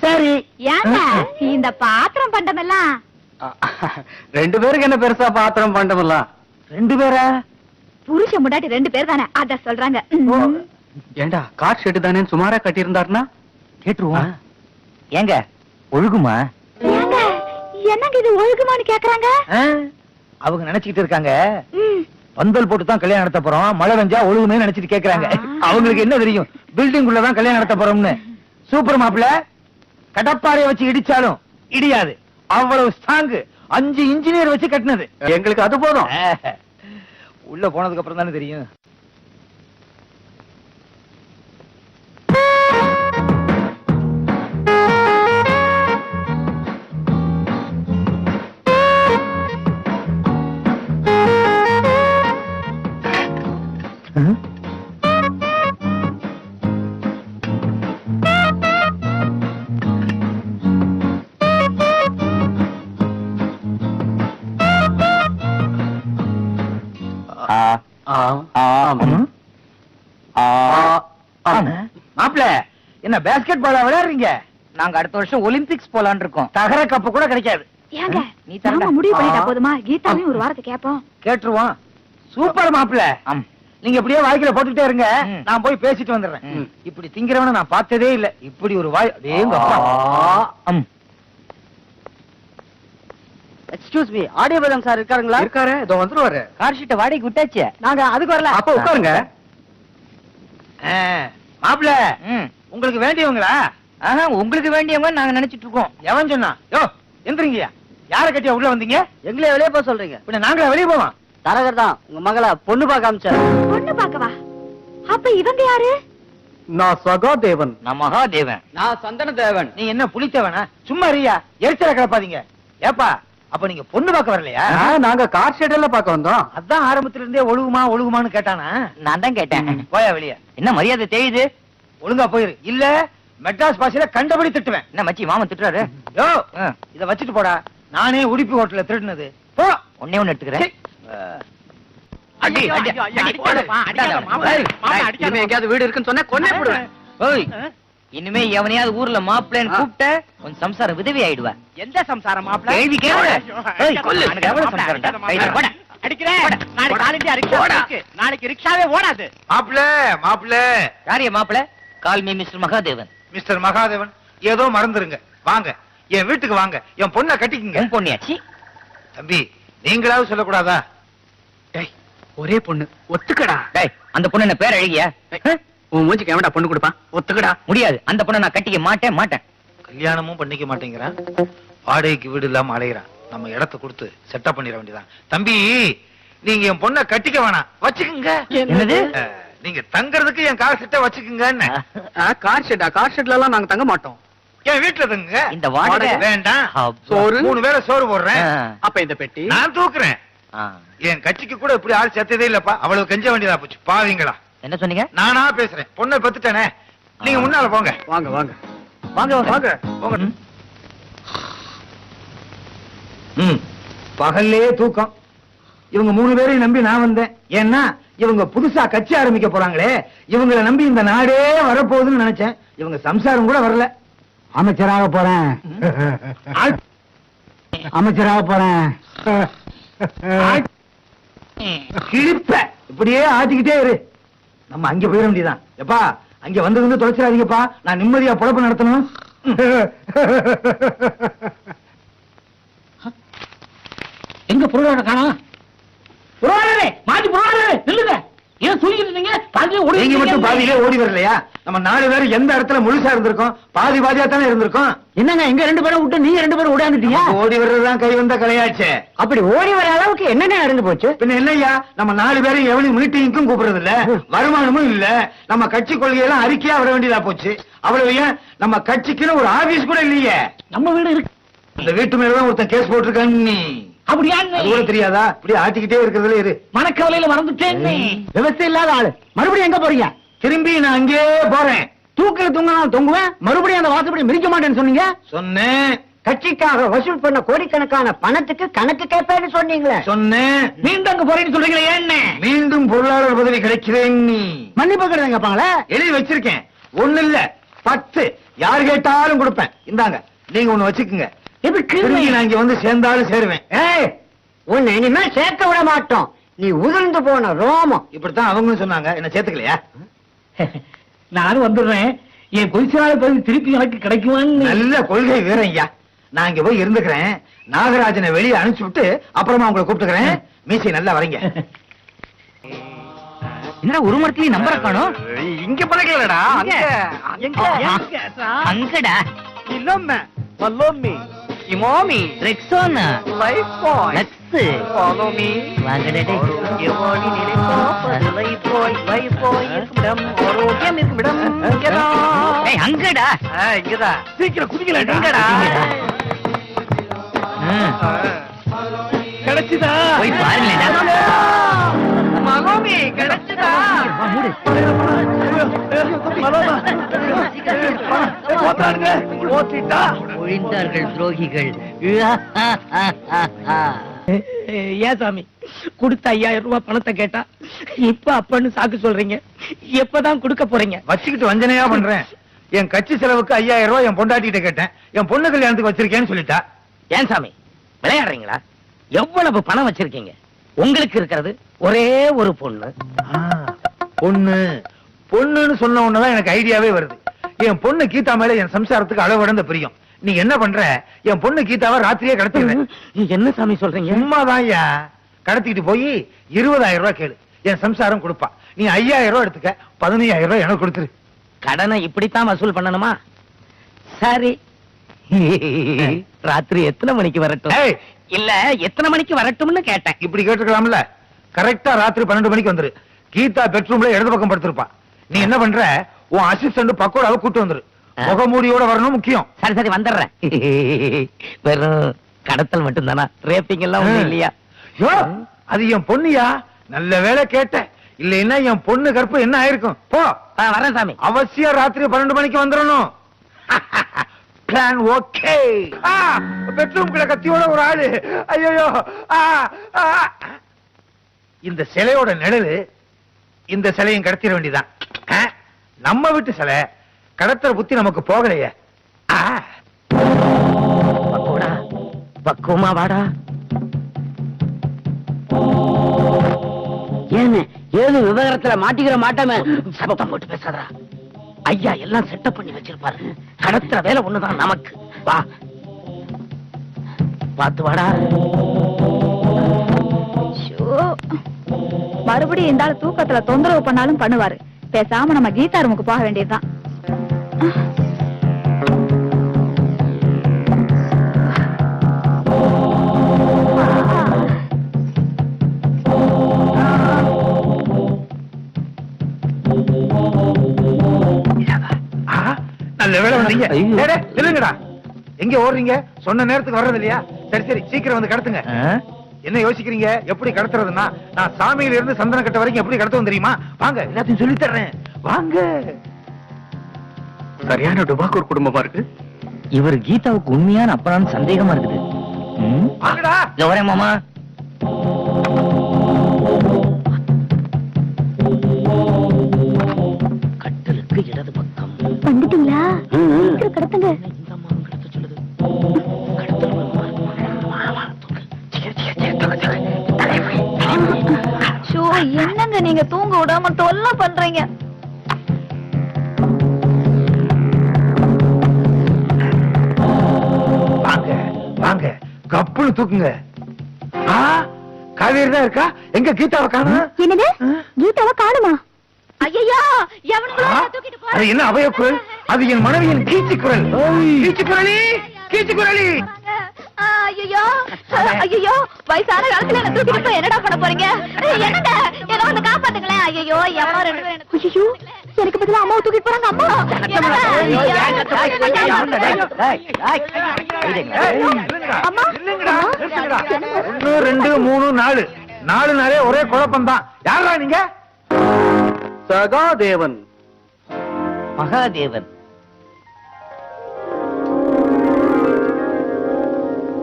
Speaker 5: சரி.
Speaker 3: ஏங்க இந்த பாத்திரம் பண்டமெல்லாம்
Speaker 6: 2 பேருக்கு என்ன பெருசா பாத்திரம் பண்டமெல்லாம்?
Speaker 5: 2 பேரா?
Speaker 3: புருஷன் முன்னாடி 2 பேர் தானே, அத சொல்றாங்க.
Speaker 6: ஏண்டா கார் ஷெட் தானே சுமாரா கட்டியிருந்தாருன்னா
Speaker 5: கேட்டுருவோம். ஏங்க ஒழுகுமா?
Speaker 3: ஏங்க என்னங்க இது ஒழுகுமான்னு கேக்குறாங்க?
Speaker 5: அவங்க நினைச்சுக்கிட்டு இருக்காங்க
Speaker 3: ம்.
Speaker 5: பந்தல் போட்டு தான் கல்யாணம் நடத்த போறோம், மழை வெஞ்சா ஒழுகுமே நினைச்சிட்டு கேக்குறாங்க. அவங்களுக்கு என்ன தெரியும், பில்டிங் உள்ளதான் கல்யாணம் நடத்த போறோம்னு. சூப்பர் மாப்பிள்ள, கடப்பாறைய வச்சு இடிச்சாலும் இடியாது, அவ்வளவு ஸ்ட்ராங். 5 இன்ஜினியர் வச்சு கட்டினது.
Speaker 6: எங்களுக்கு அது போதும்.
Speaker 5: உள்ள போனதுக்கு அப்புறம் தானே தெரியும். மாப்பிள்ள, என்ன பேஸ்கெட் பாலா விளையாடுறீங்க? நாங்க அடுத்த வருஷம் ஒலிம்பிக்ஸ் போலான்னு இருக்கோம். தகர கப்பு கூட கிடைக்காது.
Speaker 3: ஏங்க
Speaker 5: நீ தரடா.
Speaker 3: நாம முடிவு பண்ணிட்டா போதுமா? கீதாவையும் ஒரு வாரத்தை கேப்போம்.
Speaker 5: கேட்டுருவோம். சூப்பர் மாப்பிள்ள, நீங்க இப்படியே வாய்க்குல போட்டுட்டே இருங்க, நான் போய் பேசிட்டு வந்துடுறேன். இப்படி திங்கிறவன நான் பார்த்ததே இல்ல. இப்படி ஒரு வாய். எங்க அப்பா.
Speaker 4: எக்ஸ்கியூஸ் மீ, ஆடியோ பதம் சார் இருக்காருங்களா?
Speaker 6: இருக்காரு, இதோ வந்துருவாரு.
Speaker 1: கார் ஷீட்டை வாடகைக்கு விட்டாச்சு.
Speaker 4: நாங்க அதுக்கு வரல.
Speaker 6: அப்ப உட்காருங்க.
Speaker 5: மாப்பிள்ள, உங்களுக்கு வேண்டியவங்களா?
Speaker 1: ஆஹா, உங்களுக்கு வேண்டியவங்க நாங்க நினைச்சிட்டு இருக்கோம்.
Speaker 5: எவன் சொன்னா? யோ எந்திரிங்கயா. யார கட்டியா உள்ள வந்தீங்க?
Speaker 4: எங்களே வெளியே போக சொல்றீங்க?
Speaker 5: பின்ன நாங்களா வெளியே போவோம்?
Speaker 4: தரகர் தான் உங்க மகள பொண்ணு பார்க்க அமிச்சாரு.
Speaker 3: பொண்ணு பாக்கவா? அப்ப இவங்க யாரு?
Speaker 6: நான் சகாதேவன்.
Speaker 1: நான் மகாதேவன்.
Speaker 4: நான் சந்தன தேவன்.
Speaker 5: நீ என்ன புளித்தவனா? சும்மா இருயா, எரிச்சல கிளப்பாதீங்க. ஏப்பா, அப்ப நீங்க பொண்ணு பார்க்க வரலையா?
Speaker 6: நாங்க கார் ஷெட் எல்லாம் பார்க்க வந்தோம்.
Speaker 5: அதான் ஆரம்பத்துல இருந்தே ஒழுகுமான்னு கேட்டானா?
Speaker 1: நான் தான் கேட்டேன்.
Speaker 5: போயா வெளிய.
Speaker 1: என்ன மரியாதை தெரியுது?
Speaker 5: ஒழுங்கா போயிரு, இல்ல மெட்ராஸ் பாஷையில கண்டபடி திட்டுவேன்.
Speaker 1: என்ன மச்சி மாமன் திட்டுறாரு?
Speaker 5: யோ, இத வச்சுட்டு போடா. நானே உடுப்பி ஹோட்டல்ல திருடினது. போ.
Speaker 1: ஒண்ணே ஒண்ணு எடுத்துக்கிறேன்.
Speaker 5: அடி, அடி, அடி, போடு.
Speaker 4: இனிமே எங்கேயாவது வீடு இருக்குன்னு சொன்னா கொன்னே போடுவேன்.
Speaker 1: ஓய், இனிமே எவனையாவது ஊர்ல மாப்பிள்ளைன்னு கூப்பிட்ட உன் சம்சாரம் விதவி ஆயிடுவா.
Speaker 2: எந்த சம்சாரம் மாப்பிள்ள?
Speaker 1: கேள்வி கேளு. ஏய், கொல்லு. எனக்கு எவ்வளவு சம்சாரம்டா? கையில போடா.
Speaker 2: அடிக்கிறேன். நாளைக்கு ஆல் இந்தியா ரிக்ஷா இருக்கு. நாளைக்கு ரிக்ஷாவே ஓடாது.
Speaker 5: மாப்பிள்ள,
Speaker 1: யாரைய மாப்பிள்ளை? Call me mister Mahadevan.
Speaker 5: Mister Mahadevan, ஏதோ மறந்துருங்க. வாங்க, என் வீட்டுக்கு வாங்க, என் பொண்ணை கட்டிக்குங்க.
Speaker 1: உன் பொண்ணியாச்சி.
Speaker 5: தம்பி, நீங்களாவது சொல்லக்கூடாதா?
Speaker 4: ஒரே பொண்ணு ஒத்துக்கடா.
Speaker 1: டேய், அந்த பொண்ணு என்ன பேர் அழகியா?
Speaker 4: உன் மூஞ்சிக்கு எவன்டா பொண்ணு கொடுப்பான்? ஒத்துக்கடா.
Speaker 1: முடியாது, அந்த பொண்ணை நான் கட்டிக்க மாட்டேன்.
Speaker 5: கல்யாணமும் பண்ணிக்க மாட்டேங்கிறான், வாடகைக்கு வீடு இல்லாம அலைகிறான். நம்ம இடத்தை கொடுத்து செட்டப் பண்ணிட வேண்டியதான். தம்பி, நீங்க என் பொண்ணை கட்டிக்க வேணாம், வச்சுக்குங்க.
Speaker 1: என்னது?
Speaker 5: நீங்க தங்கறதுக்கு என் கார் செட்டை வச்சுக்குங்க.
Speaker 4: கார் ஷெட்டா? கார் ஷெட்ல எல்லாம் நாங்க தங்க மாட்டோம்.
Speaker 5: என் வீட்டுல தங்குங்க.
Speaker 1: இந்த வாடகை
Speaker 5: வேண்டாம்.
Speaker 1: அப்பா.
Speaker 4: சோறு?
Speaker 5: 3 வேளை சோறு போடுறேன்.
Speaker 4: அப்ப இந்த பெட்டி
Speaker 5: நான் தூக்குறேன்.
Speaker 1: ஆ.
Speaker 5: என் கட்சிக்கு கூட இப்படி ஆள் சேர்த்ததே இல்லப்பா. அவ்வளவு கெஞ்ச வேண்டியதா போச்சு. பாவீங்களா?
Speaker 1: என்ன சொன்னீங்க?
Speaker 5: நானா பேசுறேன். பொண்ணை பத்துட்டானே. நீங்க முன்னால போங்க.
Speaker 4: வாங்க வாங்க
Speaker 1: வாங்க
Speaker 5: போங்க. பகல்லே தூக்கம். இவங்க 3 பேரையும் நம்பி நான் வந்தேன். ஏன்னா இவங்க புதுசா கட்சி ஆரம்பிக்க போறாங்களே, இவங்களை நம்பி இந்த நாடே வரப்போகுதுன்னு நினைச்சேன். இவங்க சம்சாரம் கூட வரல.
Speaker 6: அமைச்சராக போறேன்.
Speaker 5: கிழிப்ப இப்படியே ஆட்டிக்கிட்டே இரு. நம்ம அங்க போயிட வேண்டியதான். எப்பா, அங்க வந்து தொலைச்சிடாதீங்கப்பா. நான் நிம்மதியா பொழப்பு நடத்தணும்.
Speaker 2: எங்க புரோகிராம் காணோம்? புரோகிராமே மாத்தி புரோகிராமே நில்லுங்க. ஏன் சொல்லிட்டு இருந்தீங்க? பாதியிலே ஓடி
Speaker 5: நீங்க மட்டும் பாதியிலே ஓடி வரலையா? நம்ம 4 பேரும் எந்த இடத்துல முழுசா இருந்திருக்கோம்? பாதியா தானே இருந்திருக்கோம்.
Speaker 4: என்னங்க எங்க 2 பேரும் விட்டு நீங்க 2 பேரும் ஓடியாந்துட்டீங்க?
Speaker 5: ஓடி வர்றதுதான் கை வந்த கலையாச்சே.
Speaker 4: அப்படி ஓடி வர அளவுக்கு என்னென்ன நடந்து போச்சு?
Speaker 5: பின்ன என்னய்யா, நம்ம 4 பேரும் எவனையும் மீட்டிங்க்கும் கூப்பிடுறது இல்ல, வருமானமும் இல்ல. நம்ம கட்சி கொள்கையெல்லாம் அறிக்கையா வர வேண்டியதா போச்சு. அவ்வளவு ஏன், நம்ம கட்சிக்குன்னு ஒரு ஆபீஸ் கூட இல்லையே.
Speaker 2: நம்ம வீடு இருக்கு.
Speaker 5: அந்த வீட்டு மேலதான் ஒருத்தன் கேஸ் போட்டிருக்கான். நீ
Speaker 1: அப்படியா
Speaker 5: அது கூட தெரியாதா? இப்படி ஆட்டிக்கிட்டே இருக்கிறதுல இரு.
Speaker 1: மனக்கவலையில மறந்துட்டேன்.
Speaker 4: விவசாயம் இல்லாத ஆளு மறுபடியும் எங்க போறீங்க?
Speaker 5: திரும்பி நான் அங்கேயே போறேன்.
Speaker 4: தூக்கில தூங்கினாலும் தொங்குவேன், மறுபடியும் அந்த வாசப்படி மிதிக்க மாட்டேன்னு சொன்னீங்க.
Speaker 5: சொன்னேன்
Speaker 4: கட்சிக்காக வசூல் பண்ண கோடிக்கணக்கான பணத்துக்கு கணக்கு கேட்பேன்னு சொன்னீங்களே.
Speaker 5: சொன்னேன்.
Speaker 1: மீண்டும் அங்க போறேன்னு சொல்றீங்களே என்ன?
Speaker 5: மீண்டும் பொருளாளர் பதவி கிடைக்கிறேன். நீ
Speaker 4: மன்னிப்பு கடிதம் கேட்பாங்களே.
Speaker 5: எழுதி வச்சிருக்கேன். ஒண்ணு இல்ல 10 யார் கேட்டாலும் கொடுப்பேன். இந்தாங்க நீங்க ஒண்ணு வச்சுக்குங்க. திரும்பி நான் இங்க வந்து சேர்ந்தாலும் சேருவேன்.
Speaker 4: ஏய், உன்னை இனிமே சேர்க்க விட மாட்டோம். நீ உதிர்ந்து போன ரோமம்.
Speaker 5: இப்படித்தான் அவங்களும் சொன்னாங்க. என்ன சேர்த்துக்கலையா?
Speaker 1: நானும் வந்துடுறேன். என் பொய்ச்சால பதவி திருப்பி எனக்கு கிடைக்குமான்னு.
Speaker 5: நல்ல கொள்கை வீரம் ஐயா. நான் இங்க போய் இருந்துக்கிறேன். நாகராஜனை வெளியே அனுப்பிச்சு விட்டு அப்புறமா உங்களை கூப்பிட்டுக்கிறேன். மீசை நல்லா வரீங்க.
Speaker 1: என்ன ஒரு மரத்துலயும் நம்பரை காணோம்?
Speaker 5: இங்க பழகலடா.
Speaker 1: அங்கடா
Speaker 5: இல்லம்மா பல்லோமி
Speaker 1: இமாமி ரெக்ஸோனா
Speaker 5: லைஃப் பாய்
Speaker 1: லக்ஸ்
Speaker 5: ஃபாலோ மீ
Speaker 1: வாங்கடே.
Speaker 5: எவாடி நினைப்போ லைஃப் பாய் இருக்குடம் ஆரோக்கியம் இருக்குடம் இங்கடா.
Speaker 1: ஏய் அங்கடா.
Speaker 5: இங்கடா. சீக்கிரம் குதிக்கல.
Speaker 1: எங்கடா?
Speaker 5: கிடைச்சுதா?
Speaker 1: போய் பாருங்கடா.
Speaker 5: மலோமி கிடைச்சுதா?
Speaker 1: ஒழிந்தார்கள் துரோகிகள். ஏன் சாமி கொடுத்த 5000 ரூபாய் பணத்தை கேட்டா இப்ப அப்பன்னு சாக்கு சொல்றீங்க? எப்பதான் கொடுக்க போறீங்க?
Speaker 5: வச்சுக்கிட்டு வஞ்சனையா பண்றேன். என் கட்சி செலவுக்கு 5000 ரூபாய் என் பொண்டாட்டிட்ட கேட்டேன். என் பொண்ணு கல்யாணத்துக்கு வச்சிருக்கேன்னு சொல்லிட்டா.
Speaker 1: ஏன் சாமி விளையாடுறீங்களா? எவ்வளவு பணம் வச்சிருக்கீங்க? உங்களுக்கு இருக்கிறது ஒரே ஒரு பொண்ணு.
Speaker 5: பொண்ணு பொண்ணுன்னு சொன்ன உடனேதான் எனக்கு ஐடியாவே வருது. என் பொண்ணு கீதா மேல என் சம்சாரத்துக்கு அளவடந்த பிரியம். நீ என்ன பண்ற? என் பொண்ணு கீதாவை ராத்திரியே கடத்திடுறேன்.
Speaker 1: என்ன சாமி சொல்றீங்க?
Speaker 5: சும்மாதான் ஐயா. கடத்திட்டு போய் 20000 ரூபாய் கேளு. என் சம்சாரம் கொடுப்பா. நீ 5000 ரூபாய் எடுத்துக்க. 15000 ரூபாய் எனக்கு கொடுத்துரு.
Speaker 1: கடனை இப்படித்தான் வசூல் பண்ணணுமா? சரி. ராத்திரி எத்தனை மணிக்கு வரட்டும்?
Speaker 5: ஏய்,
Speaker 1: இல்ல எத்தனை மணிக்கு வரட்டும்னு கேட்டேன்.
Speaker 5: இப்படி கேட்டுக்கலாம்ல. கரெக்டா ராத்திரி 12 மணிக்கு வந்துரு. கீதா பெட்ரூம்ல இடது பக்கம் படுத்திருப்பா. நீ என்ன பண்ற? உன் அசிஸ்டன்ட் பக்கோடாவை கூட்டு வந்துரு. முகமூடியோட வரணும் முக்கியம்.
Speaker 1: சரி சரி வந்துடுறேன். வெறும் கடத்தல் மட்டும் தானா? ரேப்பிங் எல்லாம் ஒண்ணும் இல்லையா?
Speaker 5: யோ, அது என் பொண்ணுயா. நல்ல வேலை கேட்ட. இல்லைன்னா என் பொண்ணு கற்பு என்ன ஆயிருக்கும்? போ.
Speaker 1: வரேன் சாமி.
Speaker 5: அவசியம் ராத்திரி 12 மணிக்கு வந்துடணும். Plan okay. பெட்ரூம்குள்ள கத்தியோட ஒரு ஆளு. ஐயோ. இந்த சிலையோட நிழலு இந்த சிலையும் கடத்திட வேண்டியதான். நம்ம வீட்டு சிலை கடத்துற புத்தி நமக்கு போகலையே.
Speaker 1: பக்கோடா பக்குவமா வாடா.
Speaker 4: ஏன்னு ஏது விவகாரத்துல மாட்டிக்கிற மாட்டாம
Speaker 1: சத்தம் போட்டு பேசாதடா. ஐயா எல்லாம் செட்டப் பண்ணி வச்சிருப்பாரு. கடத்துற வேலை ஒண்ணுதான் நமக்கு. வா பாத்து வாடா.
Speaker 3: மறுபடியும் இந்த ஆளு தூக்கத்துல தொந்தரவு பண்ணாலும் பண்ணுவாரு. பேசாம நம்ம கீதா ரூமுக்கு போக வேண்டியதுதான்.
Speaker 5: நல்ல வேலை வந்தீங்க. இல்லங்கடா, எங்க ஓடுறீங்க? சொன்ன நேரத்துக்கு வர்றது இல்லையா? சரி சரி சீக்கிரம் வந்து கடத்துங்க. என்ன யோசிக்கிறீங்க? எப்படி கடத்துறதுன்னா, நான் சாமியில இருந்து சந்தன கட்ட வரைக்கும் எப்படி கடத்துவோம் தெரியுமா? வாங்க எல்லாத்தையும் சொல்லி தர்றேன். வாங்க.
Speaker 6: சரியான டுபாக்கூர் குடும்பமா இருக்கு.
Speaker 1: இவர் கீதாவுக்கு உண்மையான அப்பனான்னு சந்தேகமா இருக்குது.
Speaker 5: வாங்கடா.
Speaker 1: வரேன் மாமா. கட்டலுக்கு இடது பக்கம்.
Speaker 3: வந்துட்டீங்களா? கடத்துங்க.
Speaker 1: இந்த அம்மாவும் கடத்த சொல்லுது. கடத்தல்
Speaker 3: என்னங்க நீங்க தூங்க விடாம தொல்லை பண்றீங்க.
Speaker 5: வாங்க வாங்க கப்புன்னு தூக்குங்க. காவேரி தான் இருக்கா? எங்க கீதாவை காணோம்?
Speaker 3: என்னது? கீதாவை காணுமா? ஐயோ எவனுங்களோ தூக்கிட்டு போறாங்க.
Speaker 5: அது என்ன அபய குரல்? அது என் மனைவியின் கீச்சு குரல். கீச்சு குரலி, கீச்சு குரலி.
Speaker 3: ஐயோ ஐயோ வயசான காலத்துல என்ன தூக்கிட்டு போய் என்னடா பண்ண போறீங்க? என்னங்க ஏதோ வந்து காப்பாத்துங்களேன். ஐயோ எவனோ 2 பேரும். ஐயோ எனக்கு பதிலா அம்மாவை தூக்கிட்டு போறாங்க. அம்மா அம்மா
Speaker 6: 1 2 3 4 4 நாளே ஒரே குழப்பம் தான். யாரா நீங்க?
Speaker 2: சகாதேவன்.
Speaker 1: மகாதேவன்.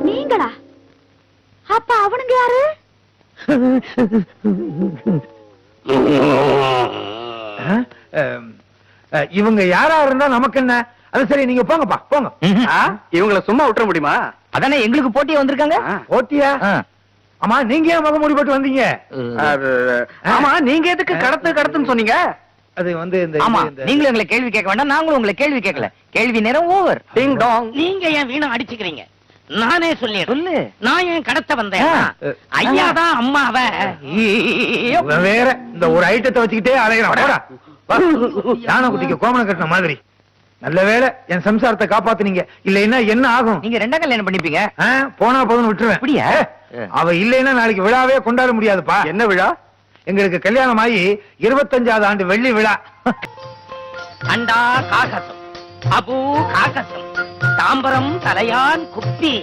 Speaker 3: நீங்களா? அப்ப அவனுங்க யாரு?
Speaker 6: இவங்க யாரா இருந்தா நமக்கு என்ன? அது சரி, நீங்க போங்கப்பா, போங்க.
Speaker 2: இவங்களை சும்மா விட்டுற முடியுமா?
Speaker 1: அதானே எங்களுக்கு போட்டியா வந்திருக்காங்க.
Speaker 6: ஓட்டியா? ஆமா, நீங்க ஏன் முகமூடி போட்டு வந்தீங்க?
Speaker 2: ஆமா, நீங்க எதுக்கு கடத்துன்னு சொன்னீங்க?
Speaker 6: அது வந்து
Speaker 1: ஆமா, நீங்களும் எங்களை கேள்வி கேட்க வேண்டாம், நாங்களும் உங்களை கேள்வி கேட்கல. கேள்வி நேரம் ஓவர்.
Speaker 2: டிங் டாங்.
Speaker 4: நீங்க ஏன் வீணா அடிச்சுக்கிறீங்க? நானே சொல்லிடுறேன்.
Speaker 1: சொல்லு.
Speaker 4: நான் ஏன் கடத்த வந்தேன்? ஐயா தான் அம்மாவ
Speaker 6: வேற இந்த ஒரு ஐட்டத்தை வச்சுக்கிட்டே அலைகிறான். யானை குட்டிக்கு கோமணம் கட்டின மாதிரி. நல்ல வேளை என் சம்சாரத்தை காப்பாத்துனீங்க. இல்லைன்னா என்ன ஆகும்?
Speaker 1: நீங்க 2 கல்யாணம் பண்ணிப்பீங்க.
Speaker 6: போனா போதுன்னு விட்டுருவேன்.
Speaker 1: அப்படியா?
Speaker 6: அவ இல்லைன்னா நாளைக்கு விழாவே கொண்டாட முடியாதுப்பா.
Speaker 2: என்ன விழா?
Speaker 6: எங்களுக்கு கல்யாணம் ஆகி 25வது ஆண்டு வெள்ளி விழா.
Speaker 4: அண்டா காகசம், அபு காகசம், தாம்பரம் தலையான் குப்பி.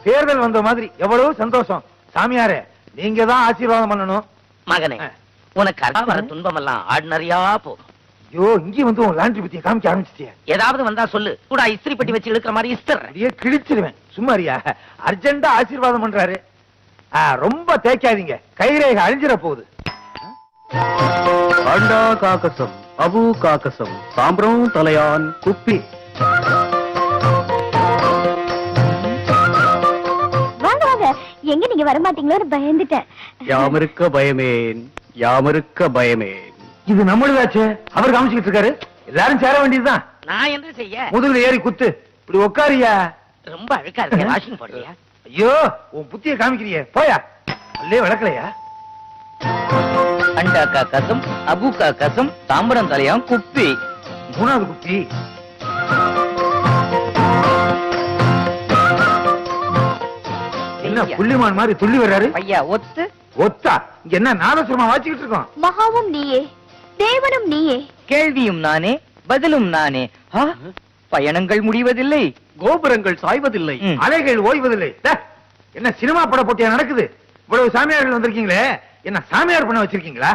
Speaker 6: தேர்தல் வந்த மாதிரி எவ்வளவு சந்தோஷம். சாமியாரே, நீங்க தான் ஆசீர்வாதம் பண்ணணும்.
Speaker 4: மகனே, உனக்கு அதான் வர துன்பம் எல்லாம் ஆர்டினரியா போகும்.
Speaker 6: ஐயோ, இங்க வந்து உன் லாண்ட்ரி பத்திய காமிக்க ஆரம்பிச்சிட்டியா?
Speaker 4: ஏதாவது வந்தா சொல்லு, கூட இஸ்திரி பெட்டி வச்சு இழுக்கிற மாதிரி இஸ்தர்.
Speaker 6: அப்படியே கிழிச்சிருவேன். சும்மாரியா? அர்ஜென்டா ஆசீர்வாதம் பண்றாரு. ரொம்ப தேய்க்காதீங்க, கைரேகை அழிஞ்சிட போகுது.
Speaker 2: அண்டா காக்கசம், அபு காக்கசம், தாம்பரம் தலையான் குப்பி.
Speaker 3: வாங்க வாங்க. எங்க நீங்க வர மாட்டீங்களோன்னு பயந்துட்டேன்.
Speaker 2: யாமிருக்க பயமேன், யாமிருக்க பயமேன்.
Speaker 6: இது நம்மளுதாச்சு. அவர் காமிச்சுக்கிட்டு இருக்காரு. எல்லாரும் சேர வேண்டியதுதான்.
Speaker 4: நான் என்ன செய்ய?
Speaker 6: முதுகுல ஏறி குத்து. இப்படி உட்காரியா?
Speaker 4: ரொம்ப அழுக்கா இருக்கு. வாஷிங் போடுறியா?
Speaker 6: ஐயோ, உன் புத்திய காமிக்கிறியே, போயா. அல்லே விளக்கலையா?
Speaker 1: அண்டா காக்கசம், அபு காக்கசம், தாம்பரம் தலையான் குப்பி.
Speaker 6: 3வது குப்பி. என்ன புள்ளிமான் மாதிரி துள்ளி வர்றாரு?
Speaker 1: ஐயா ஒத்து.
Speaker 6: ஒத்தா? இங்க என்ன நாதசுரமா வாச்சிக்கிட்டு இருக்கோம்?
Speaker 3: மகாவும் நீயே, தேவனும் நீயே.
Speaker 1: கேள்வியும் நானே, பதிலும் நானே. பயணங்கள் முடிவதில்லை,
Speaker 2: கோபுரங்கள் சாய்வதில்லை,
Speaker 6: அலைகள் ஓய்வதில்லை. என்ன சினிமா பட போட்டியா நடக்குது? இவ்வளவு சாமியார்கள் வந்திருக்கீங்களே, என்ன சாமியார் பண்ண வச்சிருக்கீங்களா?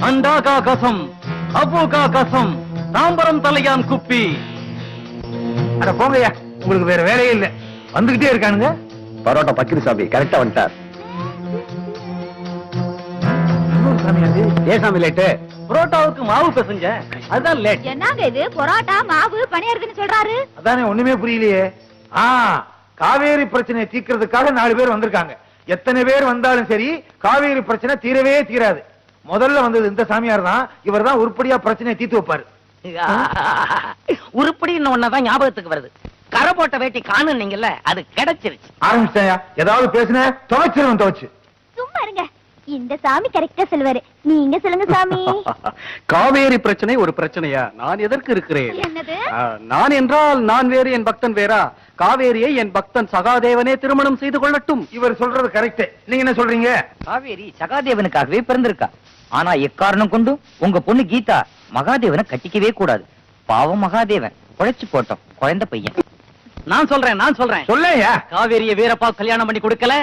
Speaker 2: அண்டா காக்கசம், அபு காக்கசம், தாம்பரம் தலையான் குப்பி.
Speaker 6: அட போங்கய்யா, உங்களுக்கு வேற வேலையே இல்ல. வந்துகிட்டே இருக்கானுங்க.
Speaker 2: பரோட்டா பக்கிரி சாமி கரெக்டா வந்துட்டார். ஏசாமி லேட்டு. புரோட்டாவுக்கு மாவு பிசைஞ்ச, அதுதான் லேட்.
Speaker 3: என்னங்க இது? பரோட்டா மாவு பணியாருதுன்னு சொல்றாரு.
Speaker 6: அதானே ஒண்ணுமே புரியலையே. காவேரி பிரச்சனையை தீர்க்கிறதுக்காக 4 பேர் வந்திருக்காங்க. எத்தனை பேர் வந்தாலும் சரி, காவேரி பிரச்சனை தீரவே தீராது. முதல்ல வந்தது இந்த சாமியார் தான். இவர் தான் உருப்படியா பிரச்சனையை தீர்த்து வைப்பாரு.
Speaker 4: உருப்படின்னு ஒன்னதான் ஞாபகத்துக்கு வருது. கரை போட்ட வேட்டி காணுன்னீங்கல்ல, அது கிடைச்சிருச்சு.
Speaker 6: ஆரம்பிச்சிட்டாயா? ஏதாவது பேசுன துவைச்சிருவன். துவைச்சு
Speaker 3: சும்மா இருங்க. இந்த சாமி கரெக்டா சொல்லுவாரு. நீங்க சொல்லுங்க சாமி.
Speaker 2: காவேரி பிரச்சனை ஒரு பிரச்சனையா? நான் எதற்கு இருக்கிறேன்?
Speaker 3: என்னது?
Speaker 2: நான் என்றால் நான் வேறு, என் பக்தன் வேறா? காவேரியை என் பக்தன் சகாதேவனே திருமணம் செய்து கொள்ளட்டும்.
Speaker 6: இவர் சொல்றது கரெக்ட். நீங்க என்ன சொல்றீங்க?
Speaker 1: காவேரி சகாதேவனுக்காகவே பிறந்திருக்கா. ஆனா எக்காரணம் கொண்டும் உங்க பொண்ணு கீதா மகாதேவனை கட்டிக்கவே கூடாது. பாவம் மகாதேவன் குழைச்சு போட்டோம் குழந்தை பையன்.
Speaker 2: நான் சொல்றேன்.
Speaker 6: சொல்லையா?
Speaker 2: காவேரிய வீரப்பா கல்யாணம் பண்ணி கொடுக்கல,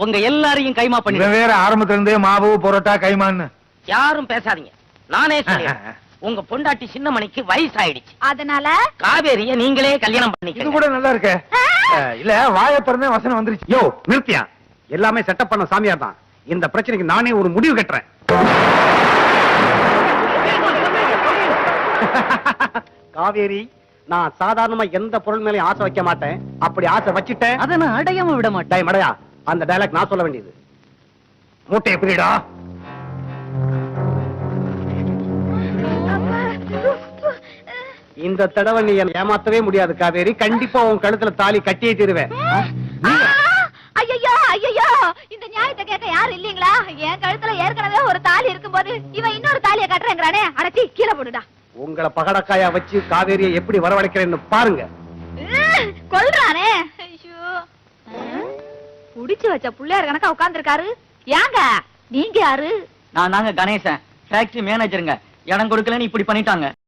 Speaker 2: உங்க எல்லாரையும் கைமா பண்ணி.
Speaker 6: இவன் வேற ஆரம்பத்துல இருந்தே மாவு பரோட்டா கைமான்னு.
Speaker 4: யாரும் பேசாதீங்க, நானே சொல்றேன். உங்க பொண்டாட்டி சின்னமணிக்கு வயசாயிடுச்சு.
Speaker 3: அதனால
Speaker 4: காவேரிய நீங்களே கல்யாணம்
Speaker 6: இது
Speaker 4: பண்ணிக்க.
Speaker 6: கூட நல்லா இருக்க. இல்ல, வாயை திறந்தே வசனம் வந்துருச்சு.
Speaker 2: யோ நிறுத்தியா? எல்லாமே செட்டப் பண்ண சாமியார் தான். இந்த பிரச்சனைக்கு நானே ஒரு முடிவு கட்டுறேன். காவேரி, நான் சாதாரணமா எந்த பொருள் மேலயும் ஆசை வைக்க மாட்டேன். அப்படி ஆசை வச்சிட்டேன், அதை நான் அடையாம விட மாட்டேன். மடையா, அந்த டயலாக் நான் சொல்ல வேண்டியது.
Speaker 6: மூட்டை எப்படிடா?
Speaker 2: இந்த தடவை நீ என்னை ஏமாத்தவே முடியாது காவேரி. கண்டிப்பா உன் கழுத்துல தாலி கட்டியே தீருவேன்.
Speaker 3: ஐயோ ஐயோ, இந்த நியாயத்தை கேட்க யாரும் இல்லீங்களா? என் கழுத்துல ஏற்கனவே ஒரு தாலி இருக்கும்போது இவன் இன்னொரு தாலியை கட்டுறேங்கிறானே. அடச்சி கீழே போடுடா.
Speaker 4: உங்களை பகடக்காயா வச்சு காவேரியை எப்படி வரவழைக்கிறேன்னு பாருங்க.
Speaker 3: கொல்றானே. ஐயோ, புடிச்சு வச்ச புள்ளையார் கணக்கா உட்கார்ந்துருக்காரு. ஏங்க நீங்க யாரு?
Speaker 2: நான் தாங்க கணேசன், ஃபேக்டரி மேனேஜருங்க. இடம் கொடுக்கலன்னு இப்படி பண்ணிட்டாங்க.